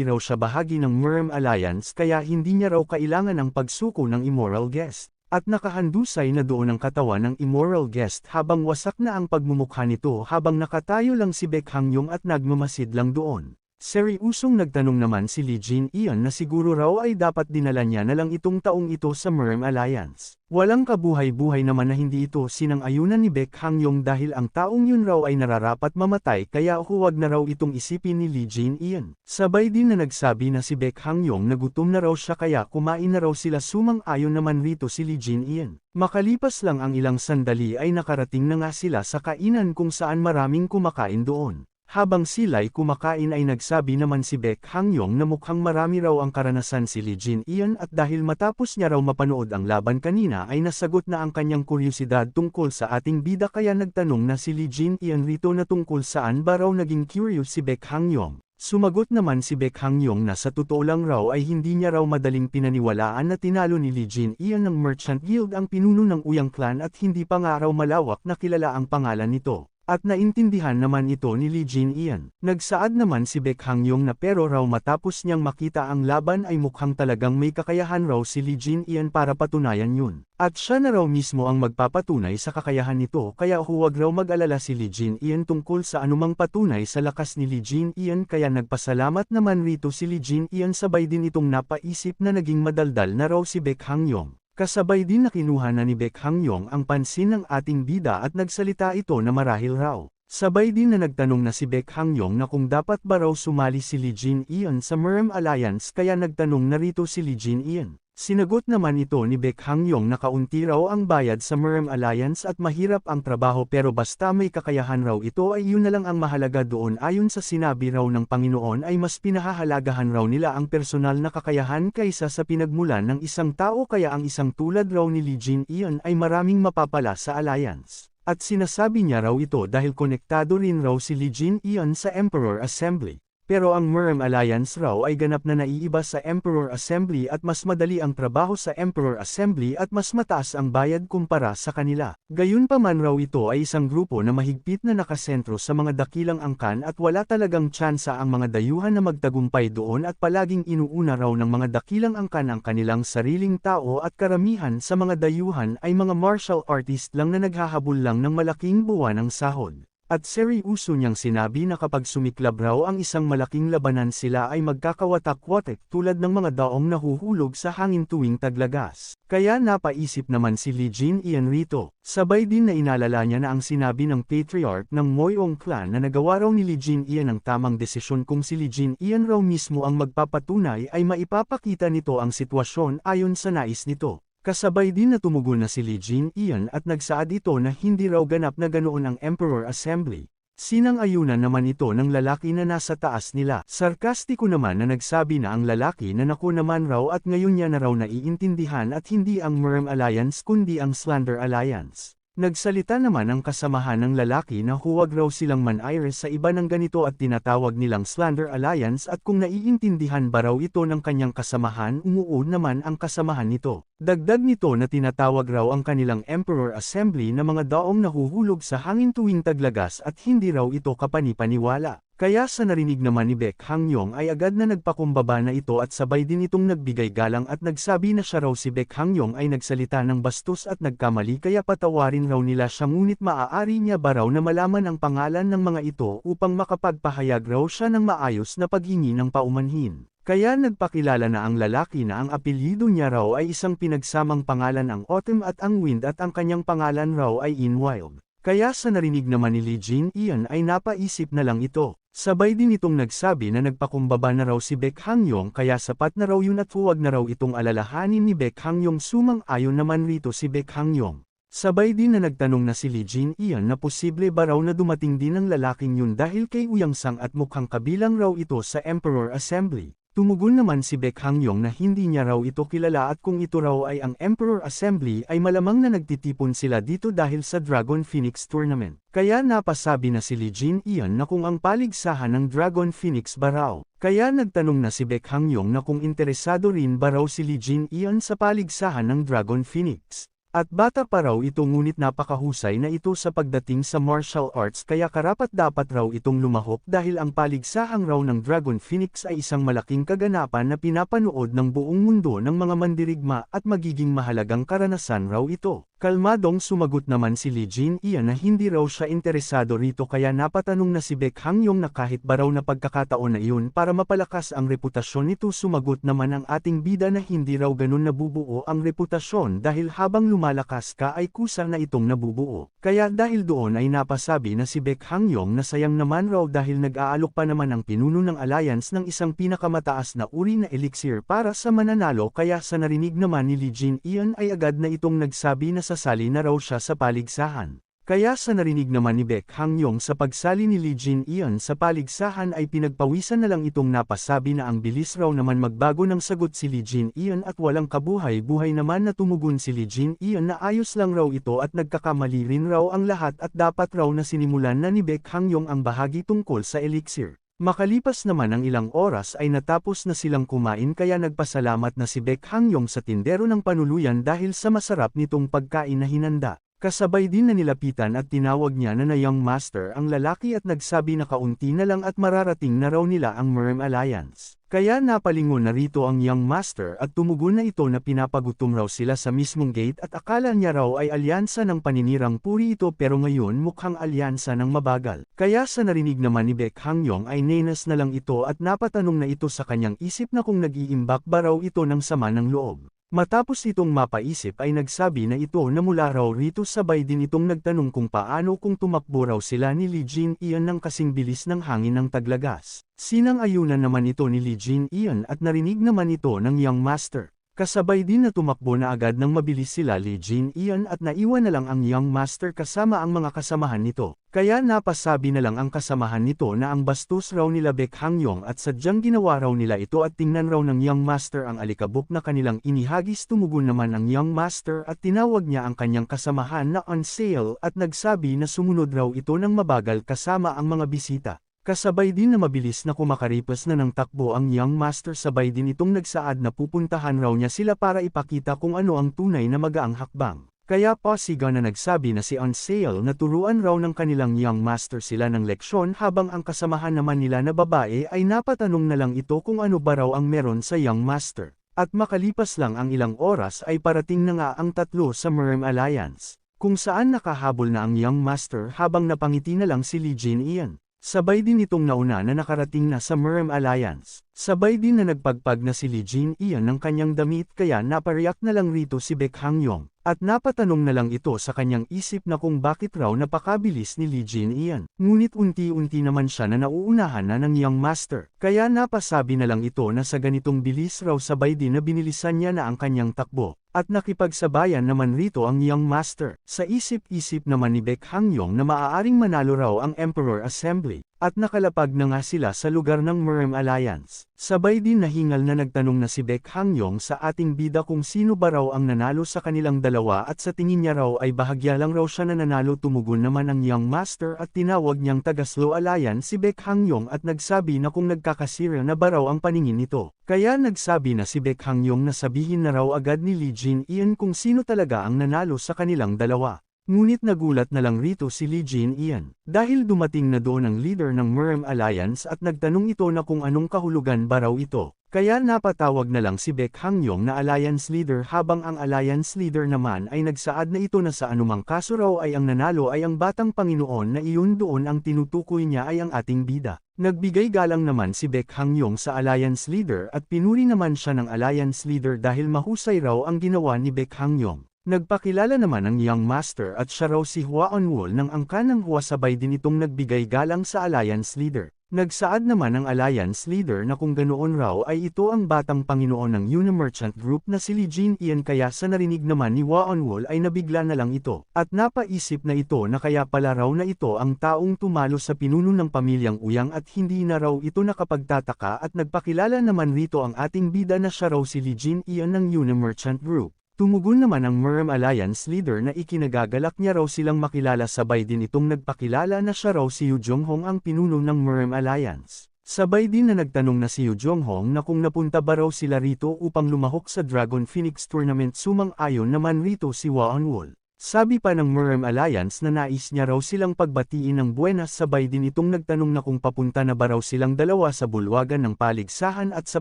raw siya bahagi ng Merm Alliance kaya hindi niya raw kailangan ang pagsuko ng immoral guest. At nakahandusay na doon ang katawan ng immoral guest habang wasak na ang pagmumukha nito habang nakatayo lang si Baek Hangyong at nagmamasid lang doon. Seryusong nagtanong naman si Lee Jin-ian na siguro raw ay dapat dinala niya na lang itong taong ito sa Merm Alliance. Walang kabuhay-buhay naman na hindi ito sinang-ayunan ni Baek Hangyong dahil ang taong yun raw ay nararapat mamatay kaya huwag na raw itong isipin ni Lee Jin-ian. Sabay din na nagsabi na si Baek Hangyong na gutom na raw siya kaya kumain na raw sila sumang-ayon naman rito si Lee Jin-ian. Makalipas lang ang ilang sandali ay nakarating na nga sila sa kainan kung saan maraming kumakain doon. Habang sila'y kumakain ay nagsabi naman si Baek Hangyong na mukhang marami raw ang karanasan si Lee Jin-ian at dahil matapos niya raw mapanood ang laban kanina ay nasagot na ang kanyang kuryosidad tungkol sa ating bida kaya nagtanong na si Lee Jin-ian rito na tungkol saan ba raw naging curious si Baek Hangyong. Sumagot naman si Baek Hangyong na sa totoo lang raw ay hindi niya raw madaling pinaniwalaan na tinalo ni Lee Jin-ian ng Merchant Guild ang pinuno ng Uyang Clan at hindi pa nga raw malawak na kilala ang pangalan nito. At naintindihan naman ito ni Lee Jin-ian. Nagsaad naman si Baek Hangyong na pero raw matapos niyang makita ang laban ay mukhang talagang may kakayahan raw si Lee Jin-ian para patunayan yun. At siya na raw mismo ang magpapatunay sa kakayahan nito kaya huwag raw mag-alala si Lee Jin-ian tungkol sa anumang patunay sa lakas ni Lee Jin-ian kaya nagpasalamat naman rito si Lee Jin-ian sabay din itong napaisip na naging madaldal na raw si Baek Hangyong. Kasabay din na kinuha na ni Baek Hangyong ang pansin ng ating bida at nagsalita ito na marahil raw. Sabay din na nagtanong na si Baek Hangyong na kung dapat ba raw sumali si Lee Jin-ian sa Merm Alliance kaya nagtanong na rito si Lee Jin-ian. Sinagot naman ito ni Baek Hangyong na kaunti raw ang bayad sa Merm Alliance at mahirap ang trabaho pero basta may kakayahan raw ito ay yun na lang ang mahalaga doon. Ayon sa sinabi raw ng Panginoon ay mas pinahahalagahan raw nila ang personal na kakayahan kaysa sa pinagmulan ng isang tao kaya ang isang tulad raw ni Lee Jin-ian ay maraming mapapala sa Alliance. At sinasabi niya raw ito dahil konektado rin raw si Lee Jin-ian sa Emperor Assembly. Pero ang Merm Alliance raw ay ganap na naiiba sa Emperor Assembly at mas madali ang trabaho sa Emperor Assembly at mas mataas ang bayad kumpara sa kanila. Gayunpaman raw ito ay isang grupo na mahigpit na nakasentro sa mga dakilang angkan at wala talagang tsansa ang mga dayuhan na magtagumpay doon at palaging inuuna raw ng mga dakilang angkan ang kanilang sariling tao at karamihan sa mga dayuhan ay mga martial artist lang na naghahabol lang ng malaking buwan ng sahod. At seryoso niyang sinabi na kapag sumiklab raw ang isang malaking labanan sila ay magkakawatak-watek tulad ng mga daong nahuhulog sa hangin tuwing taglagas. Kaya napaisip naman si Lee Jin-ian rito. Sabay din na inalala niya na ang sinabi ng patriarch ng Moyong clan na nagawa raw ni Lee Jin-ian ang tamang desisyon kung si Lee Jin-ian raw mismo ang magpapatunay ay maipapakita nito ang sitwasyon ayon sa nais nito. Kasabay din na tumugon na si Lee Jin-ian at nagsaad ito na hindi raw ganap na ganoon ang Emperor Assembly. Sinang-ayunan naman ito ng lalaki na nasa taas nila. Sarkastiko naman na nagsabi na ang lalaki na naku naman raw at ngayon niya na raw naiintindihan at hindi ang Merm Alliance kundi ang Slander Alliance. Nagsalita naman ang kasamahan ng lalaki na huwag raw silang man-aire sa iba ng ganito at tinatawag nilang Slander Alliance at kung naiintindihan ba raw ito ng kanyang kasamahan umuod naman ang kasamahan nito. Dagdag nito na tinatawag raw ang kanilang Emperor Assembly na mga daong nahuhulog sa hangin tuwing taglagas at hindi raw ito kapanipaniwala. Kaya sa narinig naman ni Baek Hangyong ay agad na nagpakumbaba na ito at sabay din itong nagbigay galang at nagsabi na siya raw si Baek Hangyong ay nagsalita ng bastos at nagkamali kaya patawarin raw nila siya ngunit maaari niya ba raw na malaman ang pangalan ng mga ito upang makapagpahayag raw siya ng maayos na paghingi ng paumanhin. Kaya nagpakilala na ang lalaki na ang apelyido niya raw ay isang pinagsamang pangalan ang Autumn at ang Wind at ang kanyang pangalan raw ay In Wild. Kaya sa narinig naman ni Lee Jin-ian ay napaisip na lang ito. Sabay din itong nagsabi na nagpakumbaba na raw si Baek Hangyong kaya sapat na raw yun at huwag na raw itong alalahanin ni Baek Hangyong sumang-ayon naman rito si Baek Hangyong. Sabay din na nagtanong na si Lee Jin-ian na posible ba raw na dumating din ang lalaking yun dahil kay Uyang Sang at mukhang kabilang raw ito sa Emperor Assembly. Tumugon naman si Baek Hangyong na hindi niya raw ito kilala at kung ito raw ay ang Emperor Assembly ay malamang na nagtitipon sila dito dahil sa Dragon Phoenix Tournament. Kaya napasabi na si Lee Jin-ian na kung ang paligsahan ng Dragon Phoenix ba raw. Kaya nagtanong na si Baek Hangyong na kung interesado rin ba raw si Lee Jin-ian sa paligsahan ng Dragon Phoenix. At bata pa raw ito ngunit napakahusay na ito sa pagdating sa martial arts kaya karapat-dapat raw itong lumahok dahil ang paligsahang raw ng Dragon Phoenix ay isang malaking kaganapan na pinapanood ng buong mundo ng mga mandirigma at magiging mahalagang karanasan raw ito. Kalmadong sumagot naman si Lee Jin-ian na hindi raw siya interesado rito kaya napatanong na si Baek Hangyong na kahit ba raw na pagkakataon na iyon para mapalakas ang reputasyon nito sumagot naman ang ating bida na hindi raw ganun nabubuo ang reputasyon dahil habang lumalakas ka ay kusa na itong nabubuo. Kaya dahil doon ay napasabi na si Baek Hangyong na sayang naman raw dahil nag-aalok pa naman ang pinuno ng alliance ng isang pinakamataas na uri na elixir para sa mananalo kaya sa narinig naman ni Lee Jin-ian ay agad na itong nagsabi na sasali na raw siya sa paligsahan. Kaya sa narinig naman ni Baek Hangyong sa pagsali ni Lee Jin-ian sa paligsahan ay pinagpawisan na lang itong napasabi na ang bilis raw naman magbago ng sagot si Lee Jin-ian at walang kabuhay-buhay naman na tumugon si Lee Jin-ian na ayos lang raw ito at nagkakamali rin raw ang lahat at dapat raw na sinimulan na ni Baek Hangyong ang bahagi tungkol sa elixir. Makalipas naman ang ilang oras ay natapos na silang kumain kaya nagpasalamat na si Baek Hangyong sa tindero ng panuluyan dahil sa masarap nitong pagkain na hinanda. Kasabay din na nilapitan at tinawag niya na Young Master ang lalaki at nagsabi na kaunti na lang at mararating na raw nila ang Merm Alliance. Kaya napalingon na rito ang Young Master at tumugon na ito na pinapagutom raw sila sa mismong gate at akala niya raw ay alyansa ng paninirang puri ito pero ngayon mukhang alyansa ng mabagal. Kaya sa narinig naman ni Baek Hangyong ay nenas na lang ito at napatanong na ito sa kanyang isip na kung nag-iimbak ba raw ito ng sama ng loob. Matapos itong mapaisip ay nagsabi na ito na mula raw rito sabay din itong nagtanong kung paano kung tumakbo raw sila ni Lee Jin-ian ng kasing bilis ng hangin ng taglagas. Sinang-ayunan naman ito ni Lee Jin-ian at narinig naman ito ng Young Master. Kasabay din na tumakbo na agad ng mabilis sila Lee Jin-ian at naiwan na lang ang Young Master kasama ang mga kasamahan nito. Kaya napasabi na lang ang kasamahan nito na ang bastos raw nila Baek Hangyong at sadyang ginawa raw nila ito at tingnan raw ng Young Master ang alikabok na kanilang inihagis. Tumugon naman ang Young Master at tinawag niya ang kanyang kasamahan na on sale at nagsabi na sumunod raw ito ng mabagal kasama ang mga bisita. Kasabay din na mabilis na kumakaripas na ng takbo ang Young Master, sabay din itong nagsaad na pupuntahan raw niya sila para ipakita kung ano ang tunay na magaang hakbang. Kaya pasigaw na nagsabi na si On Sale na turuan raw ng kanilang Young Master sila ng leksyon, habang ang kasamahan naman nila na babae ay napatanong na lang ito kung ano ba raw ang meron sa Young Master. At makalipas lang ang ilang oras ay parating na nga ang tatlo sa Merm Alliance, kung saan nakahabol na ang Young Master habang napangiti na lang si Lee Jin-ian. Sabay din itong nauna na nakarating na sa Merm Alliance. Sabay din na nagpagpag na si Lee Jin-ian ng kanyang damit, kaya napareact na lang rito si Baek Hangyong. At napatanong na lang ito sa kanyang isip na kung bakit raw napakabilis ni Lee Jin-ian. Ngunit unti-unti naman siya na nauunahan na ng Young Master. Kaya napasabi na lang ito na sa ganitong bilis raw, sabay din na binilisan niya na ang kanyang takbo. At nakipagsabayan naman rito ang Young Master. Sa isip-isip naman ni Baek Hangyong na maaaring manalo raw ang Emperor Assembly. At nakalapag na nga sila sa lugar ng Merm Alliance. Sabay din nahingal na nagtanong na si Baek Hangyong sa ating bida kung sino ba raw ang nanalo sa kanilang dalawa, at sa tingin niya raw ay bahagya lang raw siya na nanalo. Tumugon naman ang Young Master at tinawag niyang taga-Slow Alliance si Baek Hangyong at nagsabi na kung nagkakasira na ba raw ang paningin nito. Kaya nagsabi na si Baek Hangyong na sabihin na raw agad ni Lee Jin-ian kung sino talaga ang nanalo sa kanilang dalawa. Ngunit nagulat na lang rito si Lee Jin-ian, dahil dumating na doon ang leader ng Merm Alliance at nagtanong ito na kung anong kahulugan ba raw ito. Kaya napatawag na lang si Baek Hangyong na Alliance Leader, habang ang Alliance Leader naman ay nagsaad na ito na sa anumang kaso raw ay ang nanalo ay ang batang Panginoon, na iyon doon ang tinutukoy niya ay ang ating bida. Nagbigay galang naman si Baek Hangyong sa Alliance Leader at pinuri naman siya ng Alliance Leader dahil mahusay raw ang ginawa ni Baek Hangyong. Nagpakilala naman ang Young Master at siya raw si Hua Onwol ng angkan ng Hua, sabay din itong nagbigay galang sa Alliance Leader. Nagsaad naman ang Alliance Leader na kung ganoon raw ay ito ang batang Panginoon ng Unimerchant Group na si Lee Jin-ian, kaya sa narinig naman ni Hua Onwol ay nabigla na lang ito. At napaisip na ito na kaya pala raw na ito ang taong tumalo sa pinuno ng pamilyang Uyang at hindi na raw ito nakapagtataka, at nagpakilala naman rito ang ating bida na siya raw si Lee Jin-ian ng Unimerchant Group. Tumugon naman ang Merm Alliance Leader na ikinagagalak niya raw silang makilala, sabay din itong nagpakilala na siya raw si Yu Jonghong ang pinuno ng Merm Alliance. Sabay din na nagtanong na si Yu Jonghong na kung napunta ba raw sila rito upang lumahok sa Dragon Phoenix Tournament. Sumang-ayon naman rito si Hua Onwol. Sabi pa ng Merm Alliance na nais niya raw silang pagbatiin ng buenas, sabay din itong nagtanong na kung papunta na ba raw silang dalawa sa bulwagan ng paligsahan, at sa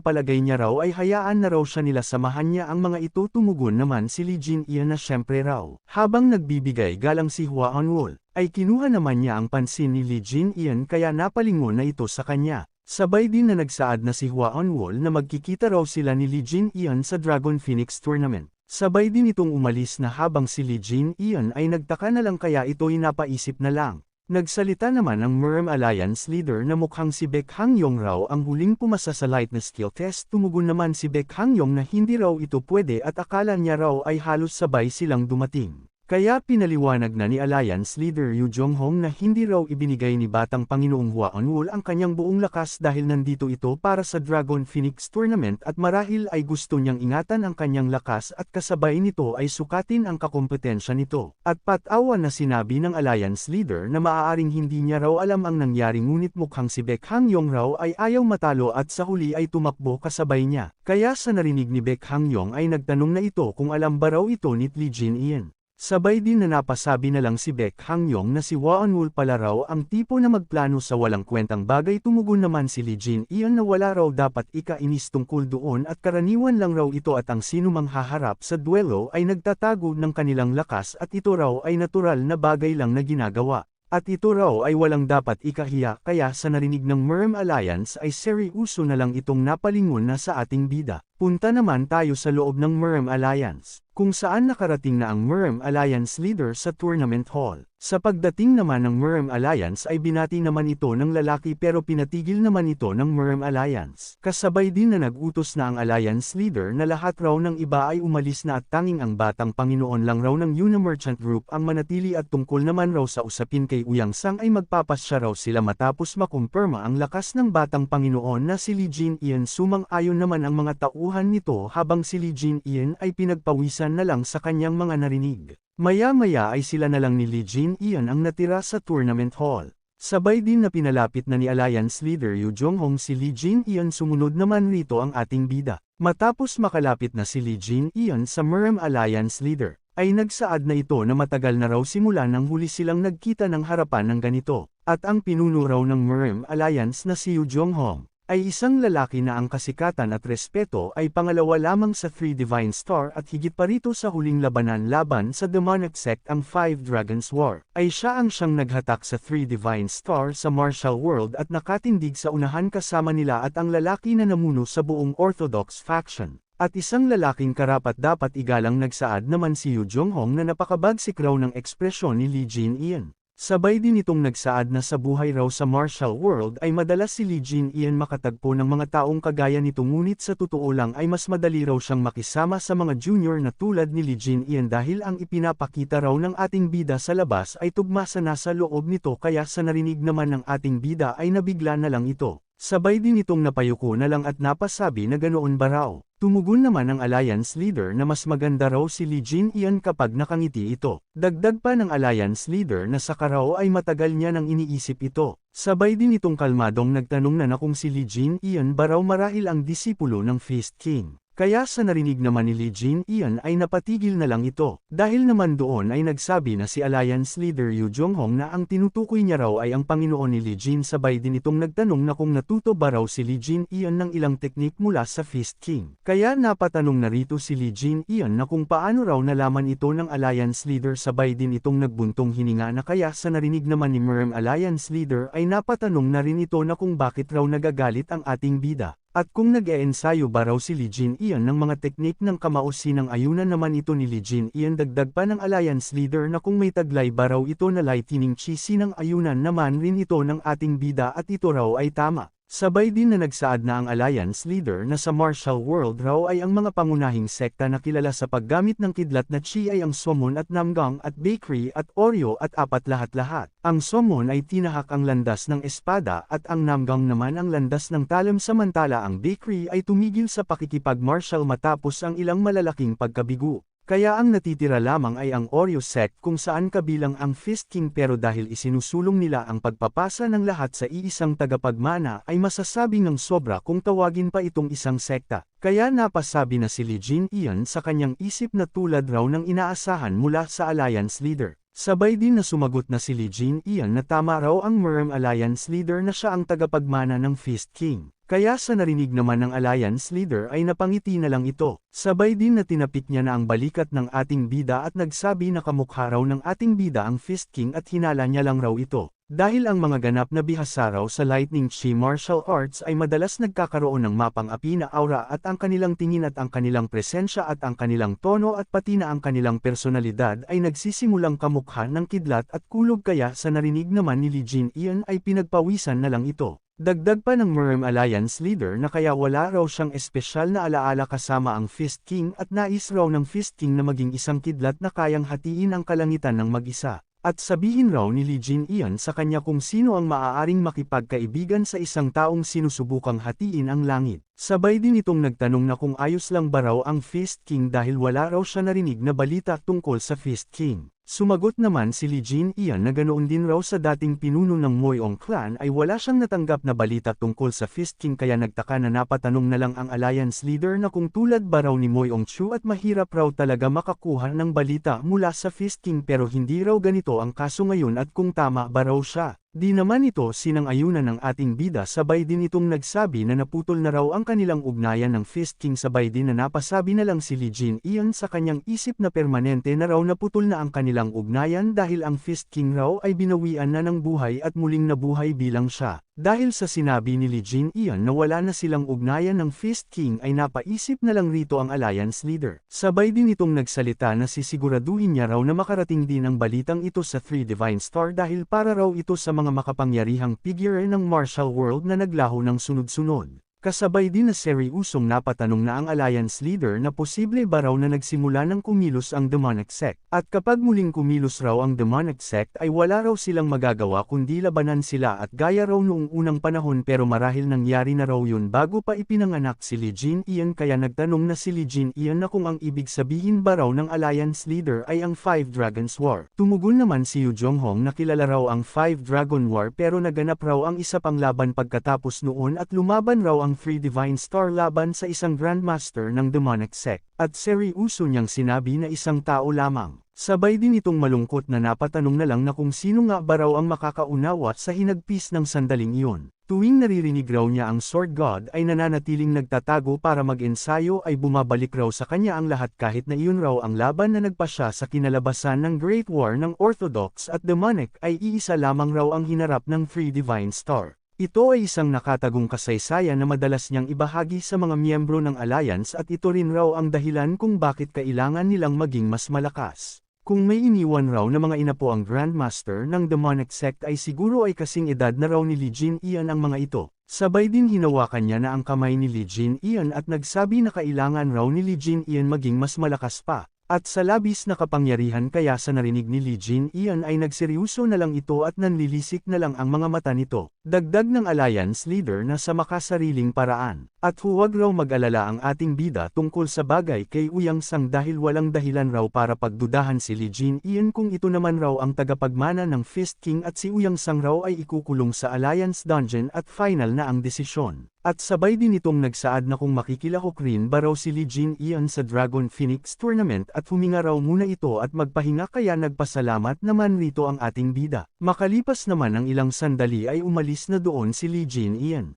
palagay niya raw ay hayaan na raw siya nila samahan niya ang mga ito. Tumugon naman si Lee Jin-ian na syempre raw. Habang nagbibigay galang si Hua Onwol, ay kinuha naman niya ang pansin ni Lee Jin-ian, kaya napalingon na ito sa kanya. Sabay din na nagsaad na si Hua Onwol na magkikita raw sila ni Lee Jin-ian sa Dragon Phoenix Tournament. Sabay din itong umalis na, habang si Lee Jin-ian ay nagtaka na lang kaya ito'y napaisip na lang. Nagsalita naman ang Merm Alliance Leader na mukhang si Baek Hangyong raw ang huling pumasa sa lightness skill test. Tumugon naman si Baek Hangyong na hindi raw ito pwede at akala niya raw ay halos sabay silang dumating. Kaya pinaliwanag na ni Alliance Leader Yu Jonghong na hindi raw ibinigay ni batang Panginoong Hua Onwol ang kanyang buong lakas dahil nandito ito para sa Dragon Phoenix Tournament, at marahil ay gusto niyang ingatan ang kanyang lakas at kasabay nito ay sukatin ang kakompetensya nito. At patawan na sinabi ng Alliance Leader na maaaring hindi niya raw alam ang nangyari, ngunit mukhang si Baek Hangyong raw ay ayaw matalo at sa huli ay tumakbo kasabay niya. Kaya sa narinig ni Baek Hangyong ay nagtanong na ito kung alam ba raw ito ni Lee Jin-ian. Sabay din na napasabi na lang si Baek Hangyong na si Hua Onwol pala raw ang tipo na magplano sa walang kwentang bagay. Tumugon naman si Lee Jin-ian na wala raw dapat ikainis tungkol doon at karaniwan lang raw ito, at ang sinumang haharap sa duelo ay nagtatago ng kanilang lakas at ito raw ay natural na bagay lang na ginagawa. At ito raw ay walang dapat ikahiya, kaya sa narinig ng Merm Alliance ay seryoso na lang itong napalingon na sa ating bida. Punta naman tayo sa loob ng Merm Alliance, kung saan nakarating na ang Murem Alliance leader sa tournament hall. Sa pagdating naman ng Murem Alliance ay binati naman ito ng lalaki pero pinatigil naman ito ng Murem Alliance. Kasabay din na nag-utos na ang Alliance leader na lahat raw ng iba ay umalis na at tanging ang batang Panginoon lang raw ng Yuna Merchant Group ang manatili at tungkol naman raw sa usapin kay Uyang Sang ay magpapasya raw sila matapos makumpirma ang lakas ng batang Panginoon na si Li Jin Ian. Sumang-ayon naman ang mga tauhan nito habang si Li Jin Ian ay pinagpawisan na lang sa kanyang mga narinig. Maya-maya ay sila na lang ni Li Jin Ian ang natira sa tournament hall. Sabay din na pinalapit na ni Alliance leader Yu Jonghong si Li Jin Ian. Sumunod naman rito ang ating bida. Matapos makalapit na si Li Jin Ian sa Murem Alliance leader, ay nagsaad na ito na matagal na raw simula nang huli silang nagkita ng harapan ng ganito. At ang pinuno raw ng Murem Alliance na si Yu Jonghong ay isang lalaki na ang kasikatan at respeto ay pangalawa lamang sa Three Divine Star at higit pa rito sa huling labanan laban sa demonic sect ang Five Dragons War, ay siya ang siyang naghatak sa Three Divine Star sa martial world at nakatindig sa unahan kasama nila at ang lalaki na namuno sa buong Orthodox faction. At isang lalaking karapat-dapat igalang nagsaad naman si Yu Jonghong na napakabagsik raw ng ekspresyon ni Li Jin Ian. Sabay din itong nagsaad na sa buhay raw sa martial world ay madalas si Li Jin Ian makatagpo ng mga taong kagaya nito ngunit sa totoo lang ay mas madali raw siyang makisama sa mga junior na tulad ni Li Jin Ian dahil ang ipinapakita raw ng ating bida sa labas ay tugma sa nasa loob nito kaya sa narinig naman ng ating bida ay nabigla na lang ito. Sabay din itong napayuko na lang at napasabi na ganoon ba raw. Tumugon naman ang Alliance leader na mas maganda raw si Li Jin Ian kapag nakangiti ito. Dagdag pa ng Alliance leader na sa karaw ay matagal niya nang iniisip ito. Sabay din itong kalmadong nagtanong na kung si Li Jin Ian ba raw marahil ang disipulo ng Fist King. Kaya sa narinig naman ni Li Jin Ian ay napatigil na lang ito. Dahil naman doon ay nagsabi na si Alliance leader Yu Jonghong na ang tinutukoy niya raw ay ang Panginoon ni Li Jin. Sabay din itong nagtanong na kung natuto ba raw si Li Jin Ian ng ilang teknik mula sa Fist King. Kaya napatanong na rito si Li Jin Ian na kung paano raw nalaman ito ng Alliance leader. Sabay din itong nagbuntong hininga na kaya sa narinig naman ni Murem Alliance leader ay napatanong na rin ito na kung bakit raw nagagalit ang ating bida. At kung nag-eensayo ba raw si Li Jin Ian ng mga teknik ng kamausinang ayunan naman ito ni Li Jin Ian. Dagdag pa ng Alliance leader na kung may taglay ba raw ito na lightning chi ng ayunan naman rin ito ng ating bida at ito raw ay tama. Sabay din na nagsaad na ang Alliance leader na sa martial world raw ay ang mga pangunahing sekta na kilala sa paggamit ng kidlat na chi ay ang Somon at Namgang at Bakery at Oreo at apat lahat-lahat. Ang Somon ay tinahak ang landas ng espada at ang Namgang naman ang landas ng talim samantala ang Bakery ay tumigil sa pakikipag-martial matapos ang ilang malalaking pagkabigo. Kaya ang natitira lamang ay ang Oreo sect kung saan kabilang ang Fist King pero dahil isinusulong nila ang pagpapasa ng lahat sa iisang tagapagmana ay masasabi ng sobra kung tawagin pa itong isang sekta. Kaya napasabi na si Li Jin Ian sa kanyang isip na tulad raw ng inaasahan mula sa Alliance leader. Sabay din na sumagot na si Li Jin Ian na tama raw ang Murem Alliance leader na siya ang tagapagmana ng Fist King. Kaya sa narinig naman ng Alliance leader ay napangiti na lang ito. Sabay din na tinapik niya na ang balikat ng ating bida at nagsabi na kamukha raw ng ating bida ang Fist King at hinala niya lang raw ito. Dahil ang mga ganap na bihasa raw sa Lightning Chi martial arts ay madalas nagkakaroon ng mapang-api na aura at ang kanilang tingin at ang kanilang presensya at ang kanilang tono at pati na ang kanilang personalidad ay nagsisimulang kamukha ng kidlat at kulob kaya sa narinig naman ni Li Jin Ian ay pinagpawisan na lang ito. Dagdag pa ng Murem Alliance leader na kaya wala raw siyang espesyal na alaala kasama ang Fist King at nais raw ng Fist King na maging isang kidlat na kayang hatiin ang kalangitan ng mag-isa. At sabihin raw ni Li Jin Ian sa kanya kung sino ang maaaring makipagkaibigan sa isang taong sinusubukang hatiin ang langit. Sabay din itong nagtanong na kung ayos lang ba raw ang Fist King dahil wala raw siya narinig na balita tungkol sa Fist King. Sumagot naman si Li Jin Ian na ganoon din raw sa dating pinuno ng Moyong clan ay wala siyang natanggap na balita tungkol sa Fist King kaya nagtaka na napatanong na lang ang Alliance leader na kung tulad ba raw ni Moyong Chu at mahirap raw talaga makakuha ng balita mula sa Fist King pero hindi raw ganito ang kaso ngayon at kung tama ba raw siya. Di naman ito sinang-ayunan ng ating bida sabay din itong nagsabi na naputol na raw ang kanilang ugnayan ng Fist King sabay din na napasabi na lang si Li Jin Ian sa kanyang isip na permanente na raw naputol na ang kanilang ugnayan dahil ang Fist King raw ay binawian na ng buhay at muling nabuhay bilang siya. Dahil sa sinabi ni Lee Jin Ian na wala na silang ugnayan ng Fist King ay napaisip na lang rito ang Alliance Leader. Sabay din itong nagsalita na sisiguraduhin niya raw na makarating din ang balitang ito sa 3 Divine Star dahil para raw ito sa mga makapangyarihang figure ng martial world na naglaho ng sunod-sunod. Kasabay din na seryusong napatanong na ang Alliance Leader na posible ba raw na nagsimula ng kumilos ang Demonic Sect. At kapag muling kumilos raw ang Demonic Sect ay wala raw silang magagawa kundi labanan sila at gaya raw noong unang panahon pero marahil nangyari na raw yun bago pa ipinanganak si Lee Jin Ian kaya nagtanong na si Lee Jin Ian na kung ang ibig sabihin ba raw ng Alliance Leader ay ang 5 Dragons War. Tumugon naman si Yu Jonghong na kilala raw ang 5 Dragon War pero naganap raw ang isa pang laban pagkatapos noon at lumaban raw ang 3 Divine Star laban sa isang Grandmaster ng Demonic Sect, at seryoso niyang sinabi na isang tao lamang. Sabay din itong malungkot na napatanong na lang na kung sino nga ba raw ang makakaunawa sa hinagpis ng sandaling iyon. Tuwing naririnig raw niya ang Sword God ay nananatiling nagtatago para mag-ensayo ay bumabalik raw sa kanya ang lahat kahit na iyon raw ang laban na nagpasya sa kinalabasan ng Great War ng Orthodox at Demonic ay iisa lamang raw ang hinarap ng 3 Divine Star. Ito ay isang nakatagong kasaysayan na madalas niyang ibahagi sa mga miyembro ng Alliance at ito rin raw ang dahilan kung bakit kailangan nilang maging mas malakas. Kung may iniwan raw na mga inapo ang Grandmaster ng Demonic Sect ay siguro ay kasing edad na raw ni Lee Jin Ian ang mga ito. Sabay din hinawakan niya na ang kamay ni Lee Jin Ian at nagsabi na kailangan raw ni Lee Jin Ian maging mas malakas pa. At sa labis na kapangyarihan kaya sa narinig ni Lee Jin Ian ay nagseryoso na lang ito at nanlilisik na lang ang mga mata nito. Dagdag ng Alliance Leader na sa makasariling paraan. At huwag raw mag-alala ang ating bida tungkol sa bagay kay Uyang Sang dahil walang dahilan raw para pagdudahan si Lee Jin Ian kung ito naman raw ang tagapagmana ng Fist King at si Uyang Sang raw ay ikukulong sa Alliance Dungeon at final na ang desisyon. At sabay din itong nagsaad na kung makikilahok rin ba raw si Lee Jin Ian sa Dragon Phoenix Tournament at huminga raw muna ito at magpahinga kaya nagpasalamat naman rito ang ating bida. Makalipas naman ang ilang sandali ay umalis na doon si Lee Jin Ian.